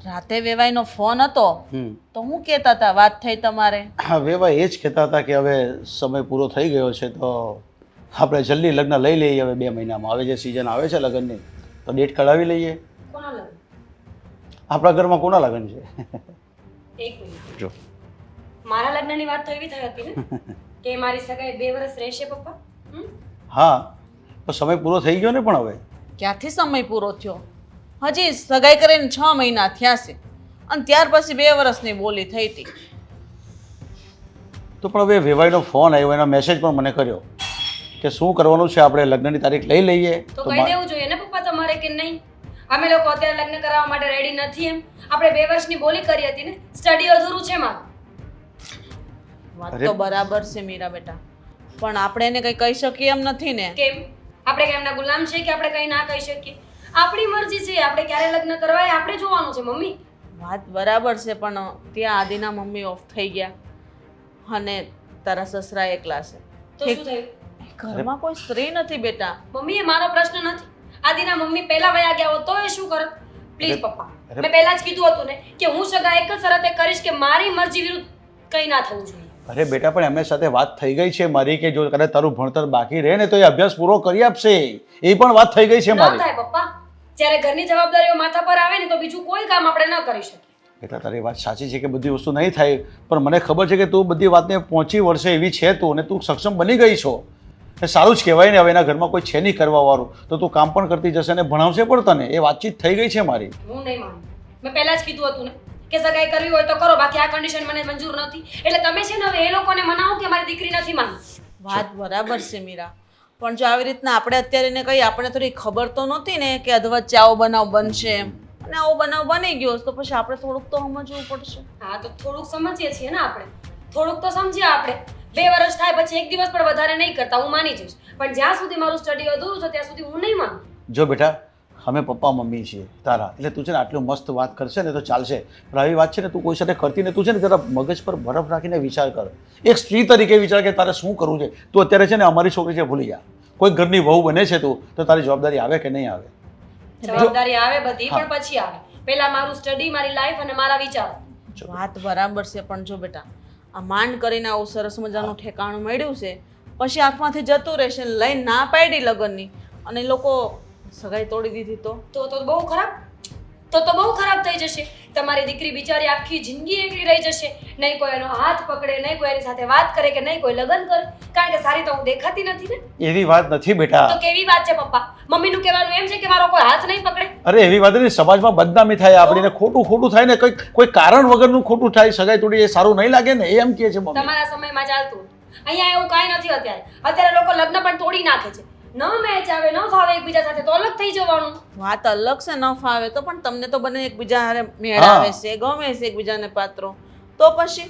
રાતે વેવાઈનો ફોન હતો હમ તો હું કહેતા હતા વાત થઈ તમારે? હા વેવાઈ એ જ કહેતા હતા કે હવે સમય પૂરો થઈ ગયો છે તો આપણે જલ્દી લગ્ન લઈ લઈએ હવે 2 મહિનામાં. હવે જે સિઝન આવે છે લગ્નની તો ડેટ કઢાવી લઈએ. કોના લગ્ન? આપણા ઘરમાં કોના લગ્ન છે? એક મિનિટ. જો મારા લગ્નની વાત તો એવી થઈ હતી ને કે મારી સગાઈ 2 વર્ષ રહેશે પપ્પા. હા તો સમય પૂરો થઈ ગયો ને પણ હવે ક્યાંથી સમય પૂરો થયો? હજી સગાઈ કરીને 6 મહિના થયા છે અને ત્યાર પછી 2 વર્ષની બોલી થઈ હતી. તો પણ હવે વેવાઈનો ફોન આવ્યો એનો મેસેજ પણ મને કર્યો કે શું કરવાનું છે આપણે લગ્નની તારીખ લઈ લઈએ. તો કહી દેવું જોઈએ ને પપ્પા તમારે કે નહીં. અમે લોકો અત્યારે લગ્ન કરાવવા માટે રેડી નથી એમ. આપણે 2 વર્ષની બોલી કરી હતી ને. સ્ટડી અધૂરું છે મારું. વાત તો બરાબર છે મીરા બેટા, પણ આપણે એને કઈ કહી શકીએ એમ નથી ને. કેમ? આપણે કઈ એમના ગુલામ છે કે આપણે કઈ ના કહી શકીએ? આપણી મરજી છે. આપણે ક્યારે લગ્ન કરવા એ આપણે જોવાનું છે મમ્મી. વાત બરાબર છે પણ ત્યાં આદિના મમ્મી ઓફ થઈ ગયા અને તારા સસરા એકલા છે. તો શું થયું? ઘરમાં કોઈ સ્ત્રી નથી બેટા. મમ્મી એ મારો પ્રશ્ન નથી. આદિના મમ્મી પહેલા વયા ગયા હોત તો એ શું કરત? પ્લીઝ પપ્પા, મેં પહેલા જ કીધું હતું ને કે હું સગા એક જ શરતે કરીશ કે મારી મરજી વિરુદ્ધ કંઈ ના થવું જોઈએ. અરે બેટા પણ એમની સાથે વાત થઈ ગઈ છે મારી કે જો કદાચ તારું ભણતર બાકી રહે ને તો એ અભ્યાસ પૂરો કરી આપશે. એ પણ વાત થઈ ગઈ છે ન મારી. થાય પપ્પા. જ્યારે ઘરની જવાબદારીઓ માથા પર આવે ને તો બીજું કોઈ કામ આપણે ન કરી શકીએ. એટલે તારી વાત સાચી છે કે બધી વસ્તુ નહીં થાય પણ મને ખબર છે કે તું બધી વાતને પહોંચી વળશે એવી છે તું અને તું સક્ષમ બની ગઈ છો. એ સારું જ કહેવાય ને. હવે એના ઘરમાં કોઈ છે નહીં કરવાવાળું તો તું કામ પણ કરતી જશે અને ભણાવશે પણ તને. એ વાતચીત થઈ ગઈ છે મારી. હું નહીં માનું. મેં પહેલા જ કીધું હતું ને કે સગાઈ કરવી હોય તો કરો, બાકી આ કન્ડિશન મને મંજૂર નથી. એટલે તમે છે ને હવે એ લોકોને મનાવો કે મારી દીકરી નથી માનતી. વાત બરાબર છે મીરા, પણ જો આવી રીતના આપણે અત્યારે એને કહી, આપણે થોડી ખબર તો નહોતી ને કે અધવચ્ચે આવો બનાવ બનશે એમ, અને આવો બનાવ બની ગયો તો પછી આપણે થોડુંક તો સમજવું પડશે. હા તો થોડુંક સમજીએ છીએ ને આપણે. થોડુંક તો સમજ્યા આપણે. 2 વર્ષ થાય પછી 1 દિવસ પણ વધારે નહીં કરતા, હું માની જઈશ. પણ જ્યાં સુધી મારું સ્ટડી અધૂરું છે ત્યાં સુધી હું નહીં માનું. જો બેટા અમે પપ્પા મમ્મી છીએ તારા, એટલે તું છે ને આટલું મસ્ત વાત કરશે ને તો ચાલશે. પણ આવી વાત છે ને તું કોઈ સાથે કરતી ને તું છે ને જરા મગજ પર બરફ રાખીને વિચાર કર. એક સ્ત્રી તરીકે વિચાર કે તારે શું કરવું છે. તું અત્યારે છે ને અમારી છોકરી છે ભૂલી જા. કોઈ ઘરની વહુ બને છે તું તો તારી જવાબદારી આવે કે નહીં આવે? જવાબદારી આવે બધી, પણ પછી આવે. પહેલા મારું સ્ટડી, મારી લાઈફ અને મારા વિચારો. વાત બરાબર છે પણ જો બેટા, આ માંડ કરીને આવું સરસ મજાનું ઠેકાણું મળ્યું છે પછી હાથમાંથી જતું રહેશે. લઈને ના પાડી લગ્નની અને એ લોકો સગાઈ તોડી દીધી તો બહુ ખરાબ. તો બહુ ખરાબ થઈ જશે. તમારી દીકરી બિચારી આખી જિંદગી એકલી રહી જશે. નહીં કોઈ એનો હાથ પકડે, નહીં કોઈ એની સાથે વાત કરે કે નહીં કોઈ લગ્ન કરે. કારણ કે સારી તો હું દેખાતી નથી ને. એવી વાત નથી બેટા. તો કેવી વાત છે પપ્પા? મમ્મીનું કહેવાનું એમ છે કે મારો કોઈ હાથ નહીં પકડે. અરે એવી વાત નહીં. સમાજમાં બદનામી થાય આપણીને, ખોટું થાય ને, કોઈ કારણ વગરનું ખોટું થાય. સગાઈ તોડી એ સારું નહીં લાગે ને, એમ કહે છે મમ્મી. તમારા સમયમાં ચાલતું હતું. અહીંયા એવું કાંઈ નથી અત્યારે. અત્યારે લોકો લગ્ન પણ તોડી નાખે છે. ન મેચ આવે, ન ફાવે એકબીજા સાથે તો અલગ થઈ જવાનું. વાત અલગ છે, ન ફાવે તો પણ તમને તો બંને એકબીજા હારે મેળાવે છે, ગમે છે એકબીજાને પાત્રો, તો પછી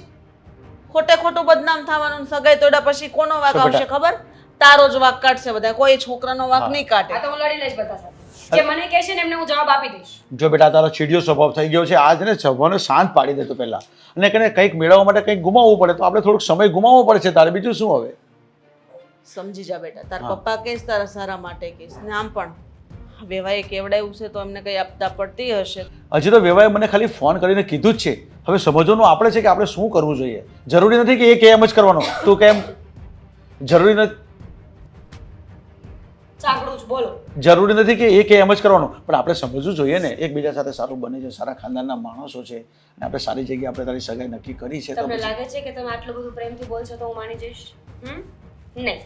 ખોટું બદનામ થવાનું. સગાઈ તોડ્યા પછી કોનો વાક આવશે ખબર? તારો જ વાક કાઢશે બધા, કોઈ છોકરાનો વાક નહીં કાઢે. આ તો હું લડી લઈશ બધા સાથે. જે મને કહેશે ને એમને હું જવાબ આપી દઈશ. જો બેટા તારો ચીડિયો સ્વભાવ થઈ ગયો છે. આજ ને સ્વભાવને શાંત પાડી દેતો પહેલા, અને કને કંઈક મેળવવા માટે કંઈક ગુમાવવું પડે તો આપણે થોડોક સમય ગુમાવવો પડે છે તારે. બીજું શું હવે? સમજી જા બેટા, તાર પપ્પા કહીશ તારા સારા માટે કહીશ ને. આમ પણ વેવાએ કેવડાવ્યું છે તો એમને કઈ આપતા પડતી હશે. હજી તો વેવાએ મને ખાલી ફોન કરીને કીધું જ છે. હવે સમજવાનું આપણે છે કે આપણે શું કરવું જોઈએ. જરૂરી નથી કે એ કે એમ જ કરવાનો. તું કેમ જરૂરી નથી, સાંભળું છું, બોલો. જરૂરી નથી કે એ કે એમ જ કરવાનું, પણ આપણે સમજવું જોઈએ ને. એકબીજા સાથે સારું બને છે, સારા ખાનદાનના માણસો છે અને આપણે સારી જગ્યાએ આપણે તારી સગાઈ નક્કી કરી છે. તમને લાગે છે કે તમે આટલું બધું પ્રેમથી બોલશો તો હું માની જઈશ? નહીં.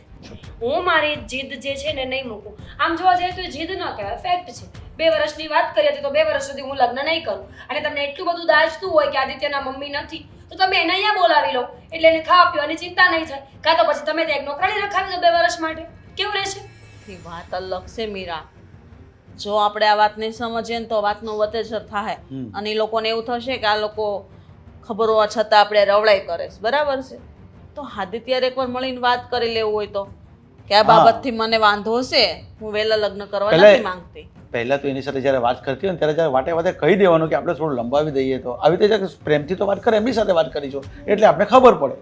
હું મારી જીદ જે છે ને નહીં મૂકું. આમ જોવા જઈએ તો એ જીદ ન કહેવાય, ફેક્ટ છે. 2 વર્ષની વાત કરી હતી તો 2 વર્ષ સુધી હું લગ્ન નહીં કરું. અને તમને એટલું બધું દાજતું હોય કે આદિત્યના મમ્મી નથી તો તમે એને અહીંયા બોલાવી લો, એટલે એને ખાવા પીવાની ચિંતા નહીં થાય. કાં તો પછી તમે ત્યાં એક નોકરાણી રખાવી દો 2 વર્ષ માટે. કેવું રહેશે? એ વાત અલગ છે મીરા. જો આપણે આ વાત નહીં સમજીએ ને તો વાતનો વતેસર થાય અને એ લોકોને એવું થશે કે આ લોકો ખબર હોવા છતાં આપણે રવડાઈ કરે છે. બરાબર છે? તો આદિત્યારે એકવાર મળીને વાત કરી લેવું હોય તો કે આ બાબતથી મને વાંધો છે, હું વહેલા લગ્ન કરવા નથી માંગતી. પહેલા તો એની સાથે જ્યારે વાત કરતી હોય ને ત્યારે જ્યારે વાટે કહી દેવાનું કે આપણે થોડું લંબાવી દઈએ તો આવી રીતે પ્રેમથી તો વાત કરે. એમની સાથે વાત કરીશું એટલે આપણે ખબર પડે.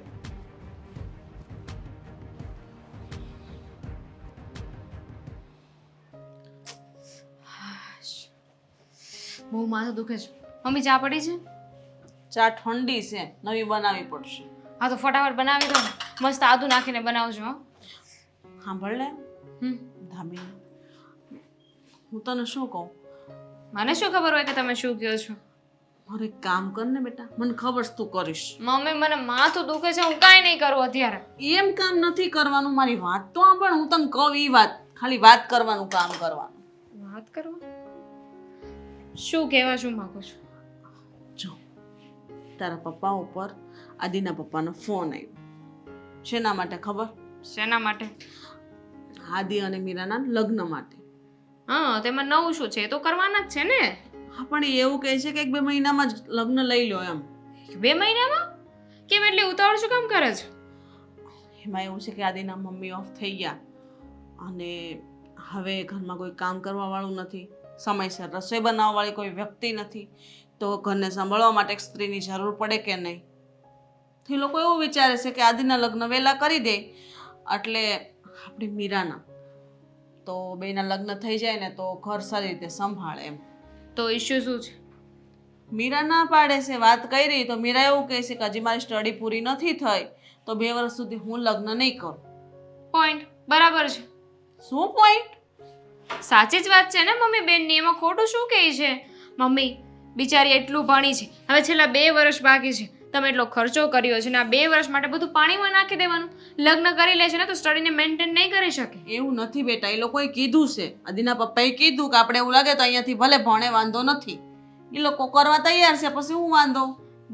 બહુ માથું દુખે છે. મમ્મી ચા પડી છે? ચા ઠંડી છે, નવી બનાવવી પડશે. હા તો ફટાફટ બનાવી દો ને. મસ્ત આદુ નાખીને બનાવજો. હો. સાંભળ ને હમ. ધામી, હું તને શું કહું, મને શું ખબર હોય કે તમે શું કહો છો? મારે એક કામ કર ને બેટા, મને ખબર છે તું કરીશ. મમ્મી મને માથું દુખે છે, હું કાંઈ નહીં કરું અત્યારે. એમ કામ નથી કરવાનું, મારી વાત તો સાંભળ, હું તને કહું ઈ વાત, ખાલી વાત કરવાનું કામ કરવાનું. વાત કરવા? શું કહેવા શું માંગો છો? જો તારા પપ્પા ઉપર આદિના પપ્પાનો ફોન આવ્યો. શેના માટે ખબર? શેના માટે? આદિ અને મીરાના લગ્ન માટે. હા તેમાં નવું શું છે? એ તો કરવાના જ છે ને. હા પણ એ એવું કહે છે કે 1-2 મહિનામાં જ લગ્ન લઈ લો એમ. 2 મહિનામાં? કેમ એટલી ઉતાવળ શું કામ કરે છે? એમાં એવું છે કે આદિના મમ્મી ઓફ થઈ ગયા અને હવે ઘરમાં કોઈ કામ કરવા વાળું નથી, સમયસર રસોઈ બનાવવા વાળી કોઈ વ્યક્તિ નથી, તો ઘરને સંભાળવા માટે એક સ્ત્રીની જરૂર પડે કે નહીં. તો એ લોકો એવું વિચારે છે કે આદિના લગ્ન વહેલા કરી દે એટલે આપણી મીરાના તો બેના લગ્ન થઈ જાય ને તો ઘર સારી રીતે સંભાળે એમ. તો ઇશ્યુ શું છે? મીરા ના પાડે છે, વાત કરી તો મીરા એવું કહે છે કે હજી મારી સ્ટડી પૂરી નથી થઈ તો 2 વર્ષ સુધી હું લગ્ન નહીં કરું. પોઈન્ટ બરાબર છે. શું પોઈન્ટ? સાચી જ વાત છે ને મમ્મી બેનની, એમાં ખોટું શું કહે છે? મમ્મી બિચારી એટલું ભણી છે, હવે છેલ્લા 2 વર્ષ બાકી છે, તમે એટલો ખર્ચો કર્યો છે ને આ 2 વર્ષ માટે બધું પાણીમાં નાખી દેવાનું. લગ્ન કરી લે છે ને તો સ્ટડીને મેન્ટેન નહીં કરી શકે. એવું નથી બેટા, એ લોકોએ કીધું છે, આદિના પપ્પાએ કીધું કે આપણે એવું લાગે તો અહીંયાથી ભલે ભણે વાંધો નથી, એ લોકો કરવા તૈયાર છે, પછી હું વાંધો.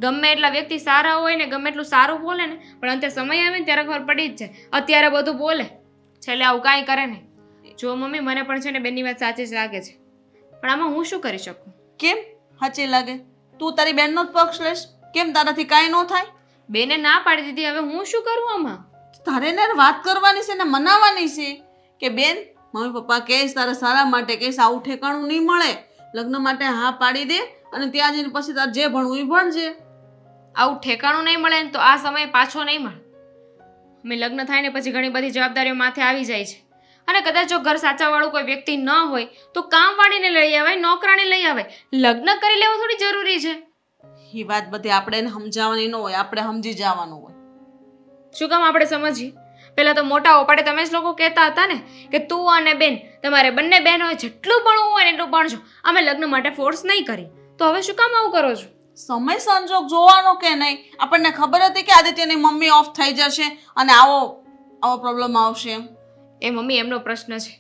ગમે એટલા વ્યક્તિ સારા હોય ને ગમે એટલું સારું બોલે ને પણ અંતે સમય આવે ને ત્યારે ખબર પડી જ જાય. અત્યારે બધું બોલે, છેલ્લે આવું કાંઈ કરે નહીં. જો મમ્મી મને પણ છે ને બેનની વાત સાચી જ લાગે છે, પણ આમાં હું શું કરી શકું? કેમ સાચી લાગે? તું તારી બેનનો જ પક્ષ લેશ? કેમ તારાથી કાંઈ ન થાય? બેને ના પાડી દીધી, હવે હું શું કરું આમાં? તારે ને વાત કરવાની છે ને મનાવવાની છે કે બેન મમ્મી પપ્પા કહેશ તારા સારા માટે કહેશ, આવું ઠેકાણું નહીં મળે, લગ્ન માટે હા પાડી દે અને ત્યાં જઈને પછી તારે જે ભણવું એ ભણજે. આવું ઠેકાણું નહીં મળે ને તો આ સમય પાછો નહીં મળે. મેં લગ્ન થાય ને પછી ઘણી બધી જવાબદારીઓ માથે આવી જાય છે અને કદાચ જો ઘર સાચાવાળું કોઈ વ્યક્તિ ન હોય તો કામવાળીને લઈ આવાય, નોકરાણી લઈ આવાય. લગ્ન કરી લેવું થોડી જરૂરી છે. એ વાત બધી આપણે એને સમજાવવાની ન હોય, આપણે સમજી જવાનું હોય. શું કામ આપણે સમજીએ? પહેલાં તો મોટા ઓપાડે તમે જ લોકો કહેતા હતા ને કે તું અને બેન તમારે બંને બહેનોએ જેટલું ભણવું હોય ને એટલું ભણજો, અમે લગ્ન માટે ફોર્સ નહીં કરી. તો હવે શું કામ આવું કરો છો? સમય સંજોગ જોવાનો કે નહીં? આપણને ખબર હતી કે આદિત્યની મમ્મી ઓફ થઈ જશે અને આવો પ્રોબ્લેમ આવશે એમ? એ મમ્મી એમનો પ્રશ્ન છે,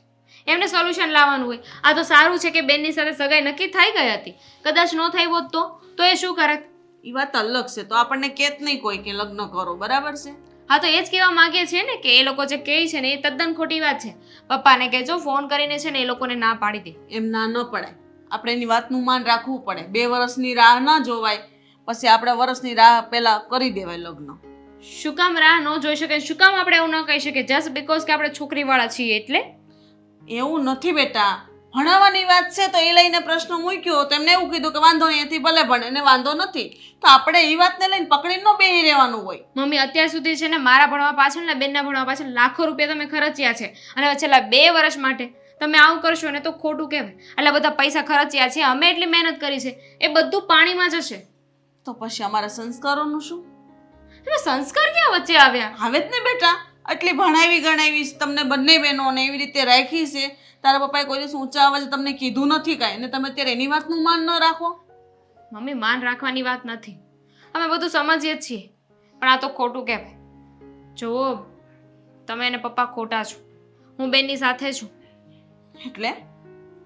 એમને સોલ્યુશન લાવવાનું હોય. આ તો સારું છે કે બેનની સાથે સગાઈ નક્કી થઈ ગઈ હતી, કદાચ ન થઈ હોત તો એ શું કરત? એ વાત અલગ છે, તો આપણને કહેત નહીં કોઈ કે લગ્ન કરો, બરાબર છે? હા તો એ જ કહેવા માંગીએ છીએ ને કે એ લોકો જે કહે છે ને એ તદ્દન ખોટી વાત છે. પપ્પાને કહેજો ફોન કરીને છે ને એ લોકોને ના પાડી દે. એમ ના ન પડાય, આપણે એની વાતનું માન રાખવું પડે. 2 વર્ષની રાહ ન જોવાય, પછી આપણે વર્ષની રાહ પહેલા કરી દેવાય લગ્ન. શું કામ રાહ ન જોઈ શકે? શું કામ આપણે એવું ન કહી શકીએ જસ્ટ બીકોઝ કે આપણે છોકરીવાળા છીએ એટલે? એવું નથી બેટા, ભણાવવાની વાત છે તો એ લઈને પ્રશ્ન મૂક્યો, તેમને એવું કીધું કે વાંધો નહીં એથી ભલે ભણે, એને વાંધો નથી, તો આપણે એ વાતને લઈને પકડીને ન બેસી રહેવાનું હોય. મમ્મી અત્યાર સુધી છે ને મારા ભણવા પાછળ ને બેનના ભણવા પાછળ લાખો રૂપિયા તમે ખર્ચ્યા છે અને હવે છેલ્લા 2 વર્ષ માટે તમે આવું કરશો ને તો ખોટું કહેવાય. એટલે બધા પૈસા ખર્ચ્યા છે, અમે એટલી મહેનત કરી છે, એ બધું પાણીમાં જશે. તો પછી અમારા સંસ્કારોનું શું? હવે સંસ્કાર ક્યાં વચ્ચે આવ્યા? હવે જ ને બેટા, આટલી ભણાવી ગણાવી તમને બંને બહેનોને એવી રીતે રાખી છે, તારા પપ્પાએ કોઈ દિવસ ઊંચા અવાજે તમને કીધું નથી કાંઈ, ને તમે અત્યારે એની વાતનું માન ન રાખો? મમ્મી માન રાખવાની વાત નથી, અમે બધું સમજીએ જ છીએ, પણ આ તો ખોટું કહેવાય. જુઓ તમે અને પપ્પા ખોટા છો, હું બેનની સાથે છું. એટલે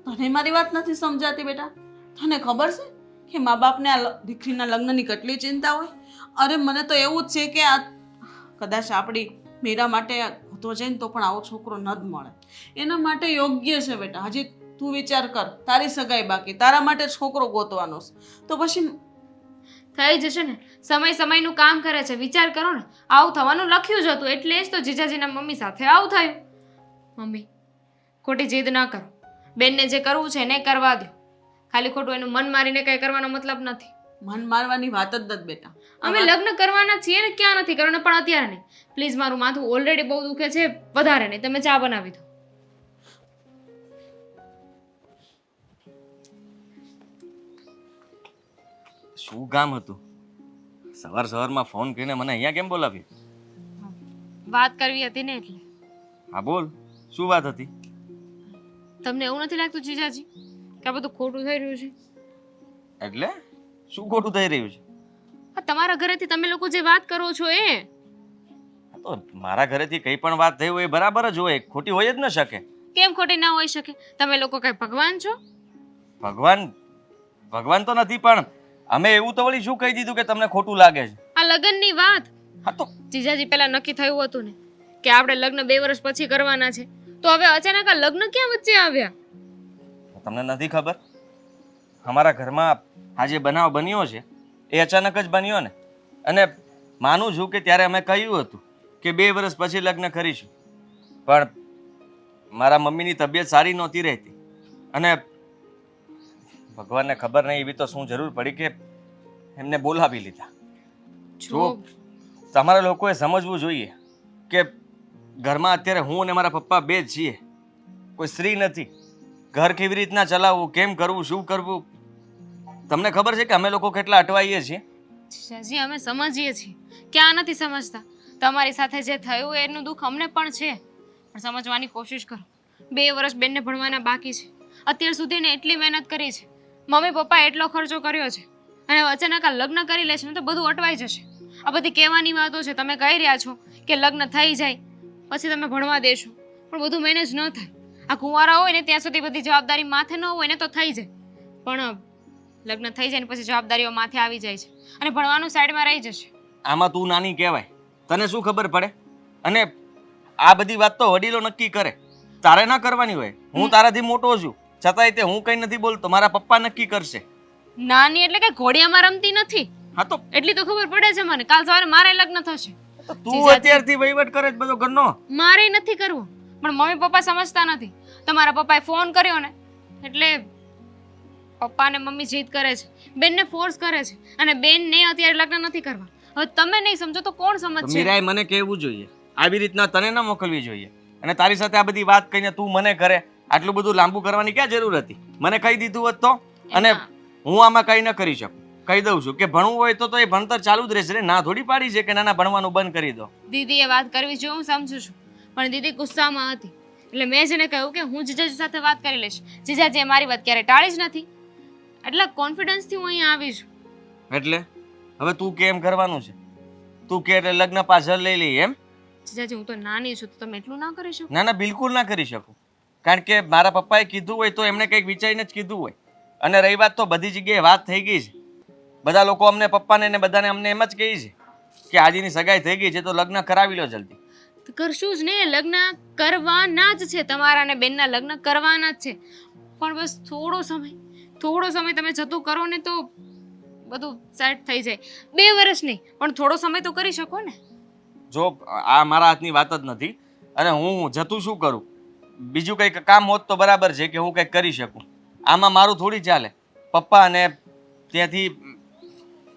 તને મારી વાત નથી સમજાતી બેટા? તને ખબર છે કે મા બાપને આ દીકરીના લગ્નની કેટલી ચિંતા હોય? અરે મને તો એવું જ છે કે આ કદાચ આપણી મીરા માટે હોતો જાય ને તો પણ આવો છોકરો ન જ મળે. એના માટે યોગ્ય છે બેટા. હજી તું વિચાર કર, તારી સગાઈ બાકી, તારા માટે છોકરો ગોતવાનો છે, તો પછી થઈ જશે ને. સમયનું કામ કરે છે, વિચાર કરો ને. આવું થવાનું લખ્યું જ હતું એટલે જ તો જીજાજીના મમ્મી સાથે આવું થયું. મમ્મી ખોટી જીદ ના કરો, બેનને જે કરવું છે એને કરવા દો. ખાલી ખોટું એનું મન મારીને કંઈ કરવાનો મતલબ નથી. મન મારવાની વાત જ નથી બેટા. અમે લગ્ન કરવાના છીએ ને ક્યાં નથી કરવાના, પણ અત્યારે નહીં. પ્લીઝ મારું માથું ઓલરેડી બહુ દુખે છે, વધારે નહીં. તમે ચા બનાવી દો. શું કામ હતું? સવારમાં ફોન કરીને મને અહીંયા કેમ બોલાવ્યો? વાત કરવી હતી ને એટલે. હા બોલ, શું વાત હતી? તમને એવું નથી લાગતું જીજાજી કે આ બધું ખોટું થઈ રહ્યું છે? એટલે શું ખોટું થઈ રહ્યું છે? આ તમારા ઘરેથી તમે લોકો જે વાત કરો છો એ આ તો મારા ઘરેથી કઈ પણ વાત થઈ હોય એ બરાબર જ હોય, ખોટી હોય જ ન શકે. કેમ ખોટી ના હોઈ શકે? તમે લોકો કઈ ભગવાન છો? ભગવાન તો નથી, પણ અમે એવું તો વળી શું કહી દીધું કે તમને ખોટું લાગે છે? આ લગ્નની વાત હા તો જીજાજી પહેલા નક્કી થયું હતું ને કે આપણે લગ્ન 2 વર્ષ પછી કરવાના છે, તો હવે અચાનક આ લગ્ન ક્યાં વચ્ચે આવ્યા? તમને નથી ખબર? અમારા ઘરમાં આ જે બનાવ બન્યો છે એ અચાનક જ બન્યો ને. અને માનું છું કે ત્યારે અમે કહ્યું હતું કે 2 વર્ષ પછી લગ્ન કરીશું, પણ મારા મમ્મીની તબિયત સારી નહોતી રહેતી અને ભગવાનને ખબર નહીં એવી તો શું જરૂર પડી કે એમને બોલાવી લીધા. જો તમારા લોકોએ સમજવું જોઈએ કે ઘરમાં અત્યારે હું અને મારા પપ્પા બે જ છીએ, કોઈ સ્ત્રી નથી. ઘર કેવી રીતના ચલાવવું, કેમ કરવું, શું કરવું, તમને ખબર છે કે અમે લોકો કેટલા અટવાઈએ છીએ. જીજાજી અમે સમજીએ છીએ, ક્યાં નથી સમજતા. તમારી સાથે જે થયું એનું દુઃખ અમને પણ છે, પણ સમજવાની કોશિશ કરો. 2 વર્ષ બેનને ભણવાના બાકી છે. અત્યાર સુધી ને એટલી મહેનત કરી છે, મમ્મી પપ્પા એટલો ખર્ચો કર્યો છે, અને અચાનક આ લગ્ન કરી લેશે ને તો બધું અટવાઈ જશે. આ બધી કહેવાની વાતો છે. તમે કહી રહ્યા છો કે લગ્ન થઈ જાય પછી તમે ભણવા દેશો, પણ બધું મેનેજ ન થાય. આ કુંવારા હોય ને ત્યાં સુધી બધી જવાબદારી માથે ન હોય ને તો થઈ જાય, પણ લગ્ન થઈ જાય ને પછી જવાબદારીઓ માથે આવી જાય છે અને ભણવાનું સાઈડમાં રહી જશે. આમાં તું નાની કહેવાય, તને શું ખબર પડે? અને આ બધી વાત તો વડીલો નક્કી કરે, તારે ના કરવાની હોય. હું તારાથી મોટો છું છતાંય તે હું કઈ નથી બોલતો, મારા પપ્પા નક્કી કરશે. નાની એટલે કે ઘોડિયામાં રમતી નથી, હા તો એટલી તો ખબર પડે છે મને. કાલ સવારે મારે લગ્ન થશે. તું અત્યારથી વહીવટ કરે છે બધો ઘરનો. મારે નથી કરવું, પણ મમ્મી પપ્પા સમજતા નથી. તમારા પપ્પાએ ફોન કર્યો ને એટલે પપ્પા ને મમ્મી જીદ કરે છે, બેનને ફોર્સ કરે છે, અને બેનને અત્યારે લગ્ન નથી કરવા. હવે તમે નહીં સમજો તો કોણ સમજશે? મીરાએ મને કહેવું જોઈએ, આવી રીતના તને ન મોકલવી જોઈએ. અને તારી સાથે આ બધી વાત કહીને તું મને કરે, આટલું બધું લાંબુ કરવાની ક્યાં જરૂર હતી? મને કહી દીધું હોત તો. અને હું આમાં કઈ ન કરી શકું. કહી દઉં છું કે ભણવું હોય તો એ ભણતર ચાલુ જ રહેશે. ના થોડી પાડી છે કે નાના ભણવાનું બંધ કરી દો. દીદીએ વાત કરવી જોઈએ, હું સમજુ છું, પણ દીદી ગુસ્સામાં હતી એટલે મેં જેને કહ્યું કે હું જીજાજી સાથે વાત કરી લઈશ. જીજાજીએ મારી વાત ક્યારે ટાળી જ નથી, એટલે કોન્ફિડન્સથી હું અહીંયા આવી છું. એટલે હવે તું કેમ કરવાનું છે? તું કે એટલે લગ્ન પાછળ લઈ લઈ એમ? જીજાજી હું તો નાની છું, તો તમે એટલું ના કરી શકો? ના ના, બિલકુલ ના કરી શકું. કારણ કે મારા પપ્પાએ કીધું હોય તો એમણે કંઈક વિચારીને જ કીધું હોય. અને રહી વાત તો બધી જગ્યાએ વાત થઈ ગઈ છે. બધા લોકો અમને પપ્પાને ને બધાને અમને એમ જ કહે છે કે આજીની સગાઈ થઈ ગઈ છે તો લગ્ન કરાવી લો જલ્દી. તો કરશું જ ને, લગ્ન કરવાના જ છે. તમારા અને બેનના લગ્ન કરવાના જ છે, પણ બસ થોડો સમય તમે જતું કરો ને તો બધું સેટ થઈ જાય. 2 વર્ષ નહીં, પણ થોડો સમય તો કરી શકો ને. જો આ મારા હાથની વાત જ નથી, અને હું જતું શું કરું? બીજું કંઈક કામ હોત તો બરાબર છે કે હું કંઈક કરી શકું. આમાં મારું થોડી ચાલે. પપ્પા અને ત્યાંથી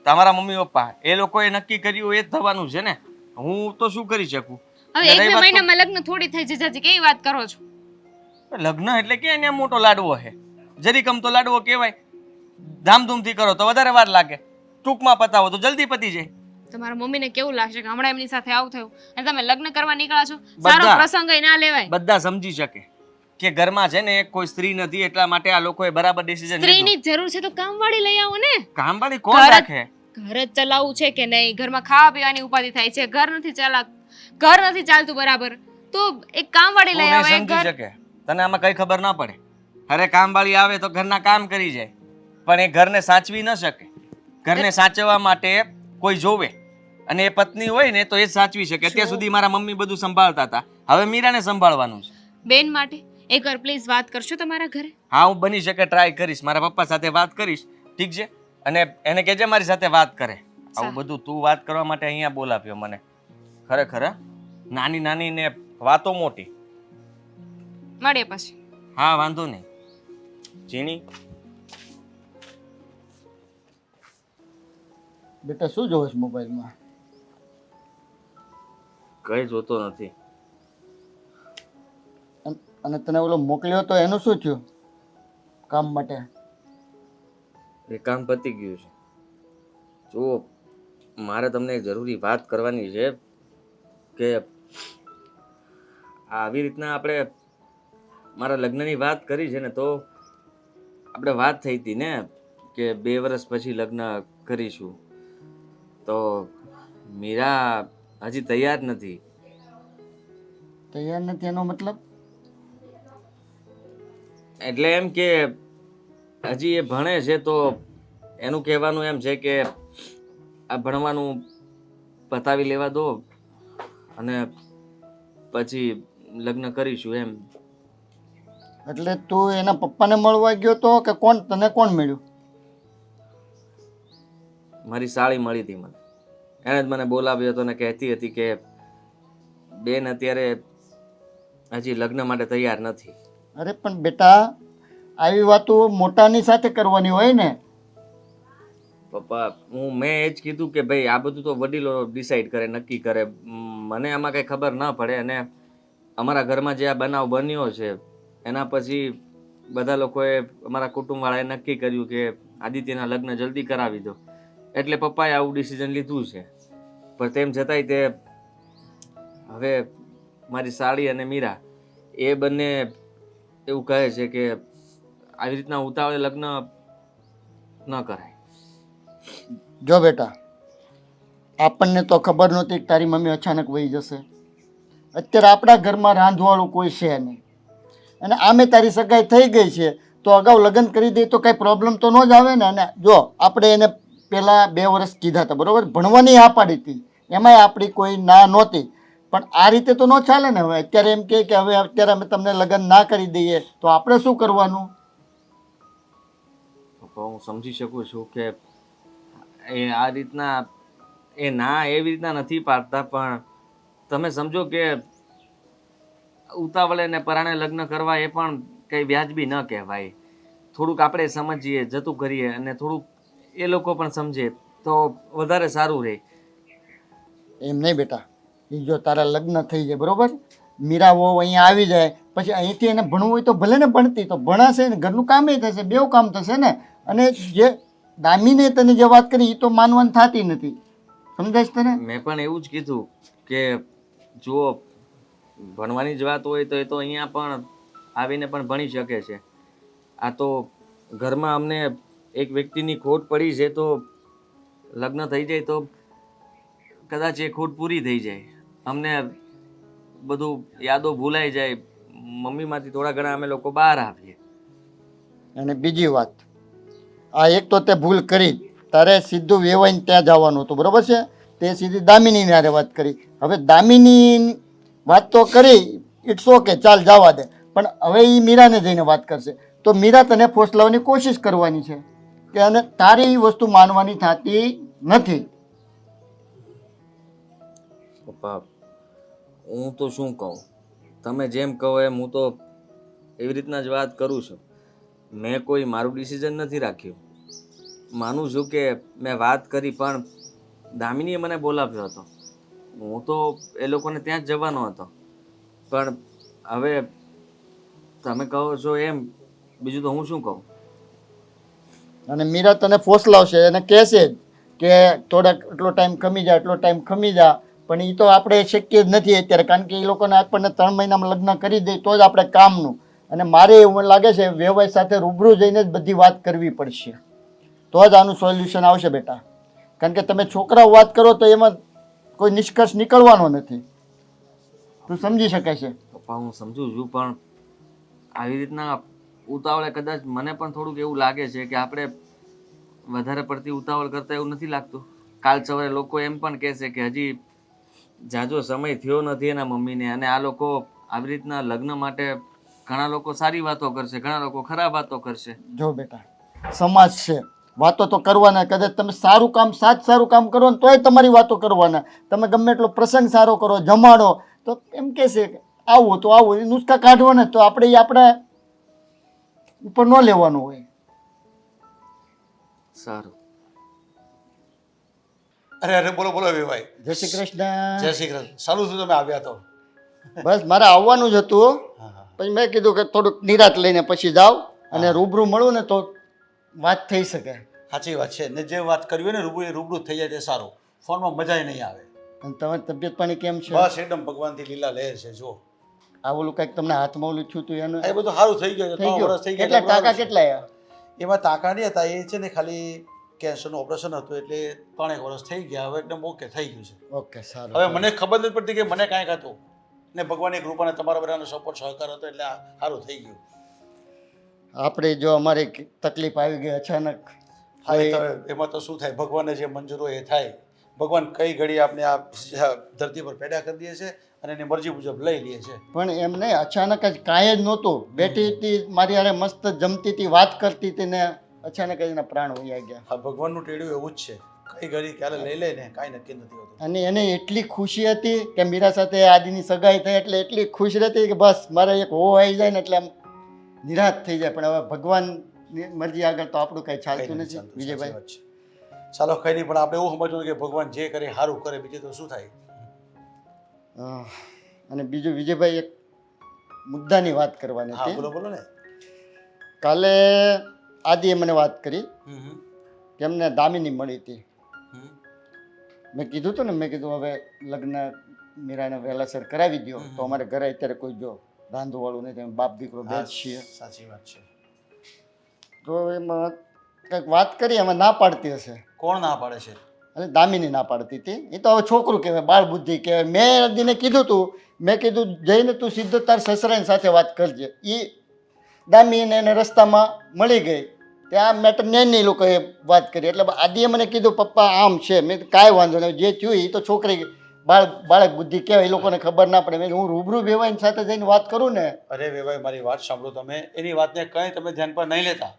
તમારા મમ્મી પપ્પા એ લોકોએ નક્કી કર્યું એ જ થવાનું છે ને. હું તો શું કરી શકું? હવે 1-2 મહિનામાં લગ્ન થોડી થઈ જીજાજી, કેવી વાત કરો છો? લગ્ન એટલે કે એને મોટો લાડવો છે, જરીકમ તો લાડવો કહેવાય. ધામધૂમથી કરો તો વધારે વાર લાગે, ટૂંકમાં પતાવો તો જલ્દી પતી જાય. તમારા મમ્મીને કેવું લાગશે કે હમણાં એમની સાથે આવું થયું અને તમે લગ્ન કરવા નીકળ્યા છો? સારો પ્રસંગ ના લેવાય. બધા સમજી શકે કે ઘરમાં છે ને કોઈ સ્ત્રી નથી, એટલા માટે આ લોકોએ બરાબર ડિસિઝન લીધું. સ્ત્રીની જરૂર છે તો કામવાળી લઈ આવો ને. કામવાળી કોણ રાખે? ઘર જ ચલાવવું છે કે નહીં, ઘરમાં ખાવા પીવાની ઉપાધિ થાય છે, ઘર નથી ચાલતું બરાબર, તો એક કામવાળી લઈ આવો. સમજી શકે, તને આમાં કઈ ખબર ના પડે. અરે કામવાળી આવે તો ઘરના કામ કરી જાય, પણ એ ઘરને સાચવી ન શકે. ઘરને સાચવવા માટે કોઈ જોવે, અને એ પત્ની હોય ને તો એ જ સાચવી શકે. અત્યાર સુધી મારા મમ્મી બધું સંભાળતા હતા, હવે મીરાને સંભાળવાનું છે. બેન માટે એકવાર પ્લીઝ વાત કરશો તમારા ઘરે? હા, હું બની શકે ટ્રાય કરીશ, મારા પપ્પા સાથે વાત કરીશ, ઠીક છે? અને એને કહેજે મારી સાથે વાત કરે. આવું બધું તું વાત કરવા માટે અહીંયા બોલાવ્યો મને. ખરેખર નાની નાની ને વાતો મોટી. મળીએ પછી. હા, વાંધો નહીં. ચીની બેટા શું જોવે છે મોબાઈલમાં? કઈ જોતો નથી. અને તને ઓલો મોકલ્યો તો એનું શું થયું? કામ માટે એ કામ પતી ગયું છે. જુઓ મારે તમને એક જરૂરી વાત કરવાની છે કે આવી રીતના આપણે મારા લગ્નની વાત કરી છે ને તો આપણે વાત થઈ હતી ને કે 2 વર્ષ પછી લગ્ન કરીશું તો મીરા હજી તૈયાર નથી. તૈયાર નથી એનો મતલબ? એટલે એમ કે હજી એ ભણે છે તો એનું કહેવાનું એમ છે કે આ ભણવાનું પતાવી લેવા દો અને પછી લગ્ન કરીશું એમ. એટલે તું એના પપ્પાને મળવા ગયો તો કે કોણ તને કોણ મળ્યું? મારી સાળી મળી હતી મને, એણે જ મને બોલાવ્યો હતો ને કહેતી હતી કે બેન અત્યારે હજી લગ્ન માટે તૈયાર નથી. અરે પણ બેટા આવી વાતો મોટાની સાથે કરવાની હોય ને. પપ્પા મેં એ જ કીધું કે ભાઈ આ બધું તો વડીલો ડિસાઈડ કરે, નક્કી કરે, મને આમાં કંઈ ખબર ના પડે. અને અમારા ઘરમાં જે આ બનાવ બન્યો છે એના પછી બધા લોકોએ, અમારા કુટુંબવાળાએ નક્કી કર્યું કે આદિત્યના લગ્ન જલ્દી કરાવી દો. એટલે પપ્પાએ આવું ડિસિઝન લીધું છે. પણ તેમ છતાંય તે હવે મારી સાળી અને મીરા એ બંને એવું કહે છે કે આવી રીતના ઉતાવળે લગ્ન ન કરાય. જો બેટા, આપણને તો ખબર નહોતી કે તારી મમ્મી અચાનક વહી જશે. અત્યારે આપણા ઘરમાં રાંધવાળું કોઈ છે નહીં, અને આમે તારી સગાઈ થઈ ગઈ છે તો અગાઉ લગ્ન કરી દે તો કાંઈ પ્રોબ્લેમ તો ન જ આવે ને. અને જો આપણે એને પહેલાં 2 વર્ષ કીધા હતા, બરાબર, ભણવાની હા પાડી હતી, એમાંય આપણી કોઈ ના નહોતી. પણ આ રીતે તો ન ચાલે ને. હવે અત્યારે એમ કહે કે હવે અત્યારે અમે તમને લગ્ન ના કરી દઈએ તો આપણે શું કરવાનું? પપ્પા હું સમજી શકું છું કે એ આ રીતના એ ના એવી રીતના નથી પાડતા, પણ તમે સમજો કે ઉતાવળે ને પરાણે લગ્ન કરવા એ પણ કંઈ વ્યાજબી ન કહેવાય. થોડુંક આપણે સમજીએ, જતું કરીએ અને થોડુંક એ લોકો પણ સમજે તો વધારે સારું રહે. એમ નહીં બેટા, એ જો તારા લગ્ન થઈ જાય, બરાબર, મીરા વહુ અહીંયા આવી જાય પછી અહીંથી એને ભણવું હોય તો ભલે ને ભણતી, તો ભણાશે ને ઘરનું કામ થશે, બેવ કામ થશે ને. અને જે દામીને તને જે વાત કરી એ તો માનવાની થતી નથી, સમજાય છે તને? મેં પણ એવું જ કીધું કે જુઓ ભણવાની જ વાત હોય તો એ તો અહીંયા પણ આવીને પણ ભણી શકે છે. આ તો ઘરમાં અમને એક વ્યક્તિની ખોટ પડી છે તો લગ્ન થઈ જાય તો કદાચ એ ખોટ પૂરી થઈ જાય, અમને બધું યાદો ભૂલાઈ જાય, મમ્મીમાંથી થોડા ઘણા અમે લોકો બહાર આવીએ. અને બીજી વાત, આ એક તો તે ભૂલ કરી, તારે સીધું વેવાઈને ત્યાં જવાનું હતું, બરાબર છે, તે સીધી દામિનીની હારે વાત કરી. હવે દામિની વાત તો કરી, ઇટ્સ ઓકે, ચાલ જવા દે, પણ હવે એ મીરાને જઈને વાત કરશે તો મીરા તને ફોસલાવવાની કોશિશ કરવાની છે કે અને તારી એ વસ્તુ માનવાની થતી નથી. પપ્પા હું તો શું કહું, તમે જેમ કહો એમ હું તો એવી રીતના જ વાત કરું છું. મેં કોઈ મારું ડિસિઝન નથી રાખ્યું. માનું છું કે મેં વાત કરી પણ દામિનીએ મને બોલાવ્યો હતો, હું તો એ લોકોને ત્યાં જ જવાનો હતો. પણ હવે તમે કહો છો એમ, બીજું તો હું શું કહું. અને મીરા તને ફોસલાવશે અને કહેશે કે થોડાક એટલો ટાઈમ ખમી જા, એટલો ટાઈમ ખમી જા, પણ એ તો આપણે શક્ય જ નથી અત્યારે, કારણ કે એ લોકોને આપણને 3 મહિનામાં લગ્ન કરી દે તો જ આપણે કામનું. અને મારે એવું લાગે છે વ્યવહાર સાથે રૂબરૂ જઈને જ બધી વાત કરવી પડશે, તો જ આનું સોલ્યુશન આવશે બેટા. કારણ કે તમે છોકરાઓ વાત કરો તો એમાં કોઈ નિષ્કર્ષ નીકળવાનો નથી, તું સમજી શકાય છે? પપ્પા હું સમજુ છું, પણ આવી રીતના ઉતાવળે કદાચ મને પણ થોડુંક એવું લાગે છે કે આપણે વધારે પડતી ઉતાવળ કરતા એવું નથી લાગતું? કાલ સવારે લોકો એમ પણ કહેશે કે હજી જાજો સમય થયો નથી એના મમ્મીને, અને આ લોકો આવી રીતના લગ્ન માટે ઘણા લોકો સારી વાતો કરશે, ઘણા લોકો ખરાબ વાતો કરશે. જો બેટા, સમાજ છે, વાતો તો કરવાના. કદાચ તમે સારું કામ કરો ને તોય તમારી વાતો કરવાના. તમે ગમે એટલો પ્રસંગ સારો કરો, જમાડો, તો એમ કહેશે કે આવું તો આવું, એ નુસ્ખા કાઢવાના, તો આપણે એ આપણા ઉપર ન લેવાનું હોય. સારું. અરે બોલો બોલો ભાઈ. જય શ્રી કૃષ્ણ. જય શ્રી કૃષ્ણ. સારું થયું તમે આવ્યા તો. બસ મારે આવવાનું જ હતું, પછી મેં કીધું કે થોડુંક નિરાત લઈને પછી જાઓ અને રૂબરૂ મળું ને તો વાત થઈ શકે. સાચી વાત છે ને, જે વાત કરવી હોય ને રૂબરૂ એ રૂબરૂ થઈ જાય તે સારું. ફોનમાં મજાય નહીં આવે. અને તમારી તબિયત પાણી કેમ છે? બસ એકદમ ભગવાનથી લીલા લહેર છે. જો આ ઓલું કંઈક તમને હાથમાં ઓલું થયું હતું એનું એ બધું સારું થઈ ગયું છે. થઈ 3 ગયું? વર્ષ થઈ કેટલા ગયા. ટાંકા કેટલા આવ્યા? એમાં તાકા નહીં હતા, એ છે ને ખાલી કેન્સરનું ઓપરેશન હતું એટલે 3 વર્ષ થઈ ગયા. હવે એકદમ ઓકે થઈ ગયું છે. ઓકે સારું. હવે મને ખબર નથી પડતી કે મને કાંઈક હતું ને ભગવાનની કૃપાને તમારા બધાનો સપોર્ટ સહકાર હતો એટલે આ સારું થઈ ગયું. આપણે જો અમારી તકલીફ આવી ગઈ અચાનક, હા એ તો એમાં તો શું થાય, ભગવાનને જે મંજૂર હોય એ થાય. ભગવાન કઈ ઘડી આપણે આ ધરતી પર પેદા કરી દે છે અને એની મરજી મુજબ લઈ લે છે. પણ એમ નહીં, અચાનક જ કાંઈ જ નહોતું. બેઠી હતી મારી હારે મસ્ત જમતી હતી, વાત કરતી હતી ને અચાનક જ એના પ્રાણ વયા ગયા. હા ભગવાનનું ટેડ્યું એવું જ છે, કઈ ઘડી ક્યારે લઈ લે ને કાંઈ નક્કી નથી હોતું. અને એને એટલી ખુશી હતી કે મીરા સાથે આદિની સગાઈ થઈ એટલે એટલી ખુશ રહેતી કે બસ મારે એક હો આવી જાય ને એટલે આમ નિરાશ થઈ જાય. પણ હવે ભગવાનની મરજી આગળ તો આપણું કંઈ ચાલતું નથી વિજયભાઈ. સાચી વાત છે. ચાલો કઈ નહીં, પણ આપણે એવું સમજવું કે ભગવાન જે કરે સારું કરે, બીજું તો શું થાય. અને બીજું વિજયભાઈ, એક મુદ્દાની વાત કરવાની હા હતી. બોલો બોલો ને. કાલે આદિએ મને વાત કરી હમ કે એમને દામિની મળી હતી. હમ મેં કીધું હતું ને, મેં કીધું હવે લગ્ન મીરાને વહેલાસર કરાવી દો તો અમારે ઘરે અત્યારે કોઈ જો રાંધવાળું નથી, અમે બાપ દીકરો બે જ છીએ. સાચી વાત છે. તો એમાં કંઈક વાત કરી, એમાં ના પાડતી હશે. કોણ ના પાડે છે? અને દામિની ના પાડતી હતી. એ તો હવે છોકરું કહેવાય, બાળ બુદ્ધિ કહેવાય. મેં અદીને કીધું તું, મેં કીધું જઈને તું સીધો તાર સસરાની સાથે વાત કરજે. એ દામીને એને રસ્તામાં મળી ગઈ, ત્યાં મેટર ને લોકોએ વાત કરી. એટલે આદિએ મને કીધું પપ્પા આમ છે. મેં કીધું કાંઈ વાંધો નહીં, જે થયું એ તો છોકરી બાળક બુદ્ધિ કહેવાય, એ લોકોને ખબર ના પડે. મેં હું રૂબરૂ વેવાઈની સાથે જઈને વાત કરું ને. અરે વેવાઈ મારી વાત સાંભળો તમે, એની વાતને કંઈ તમે ધ્યાન પર નહીં લેતા.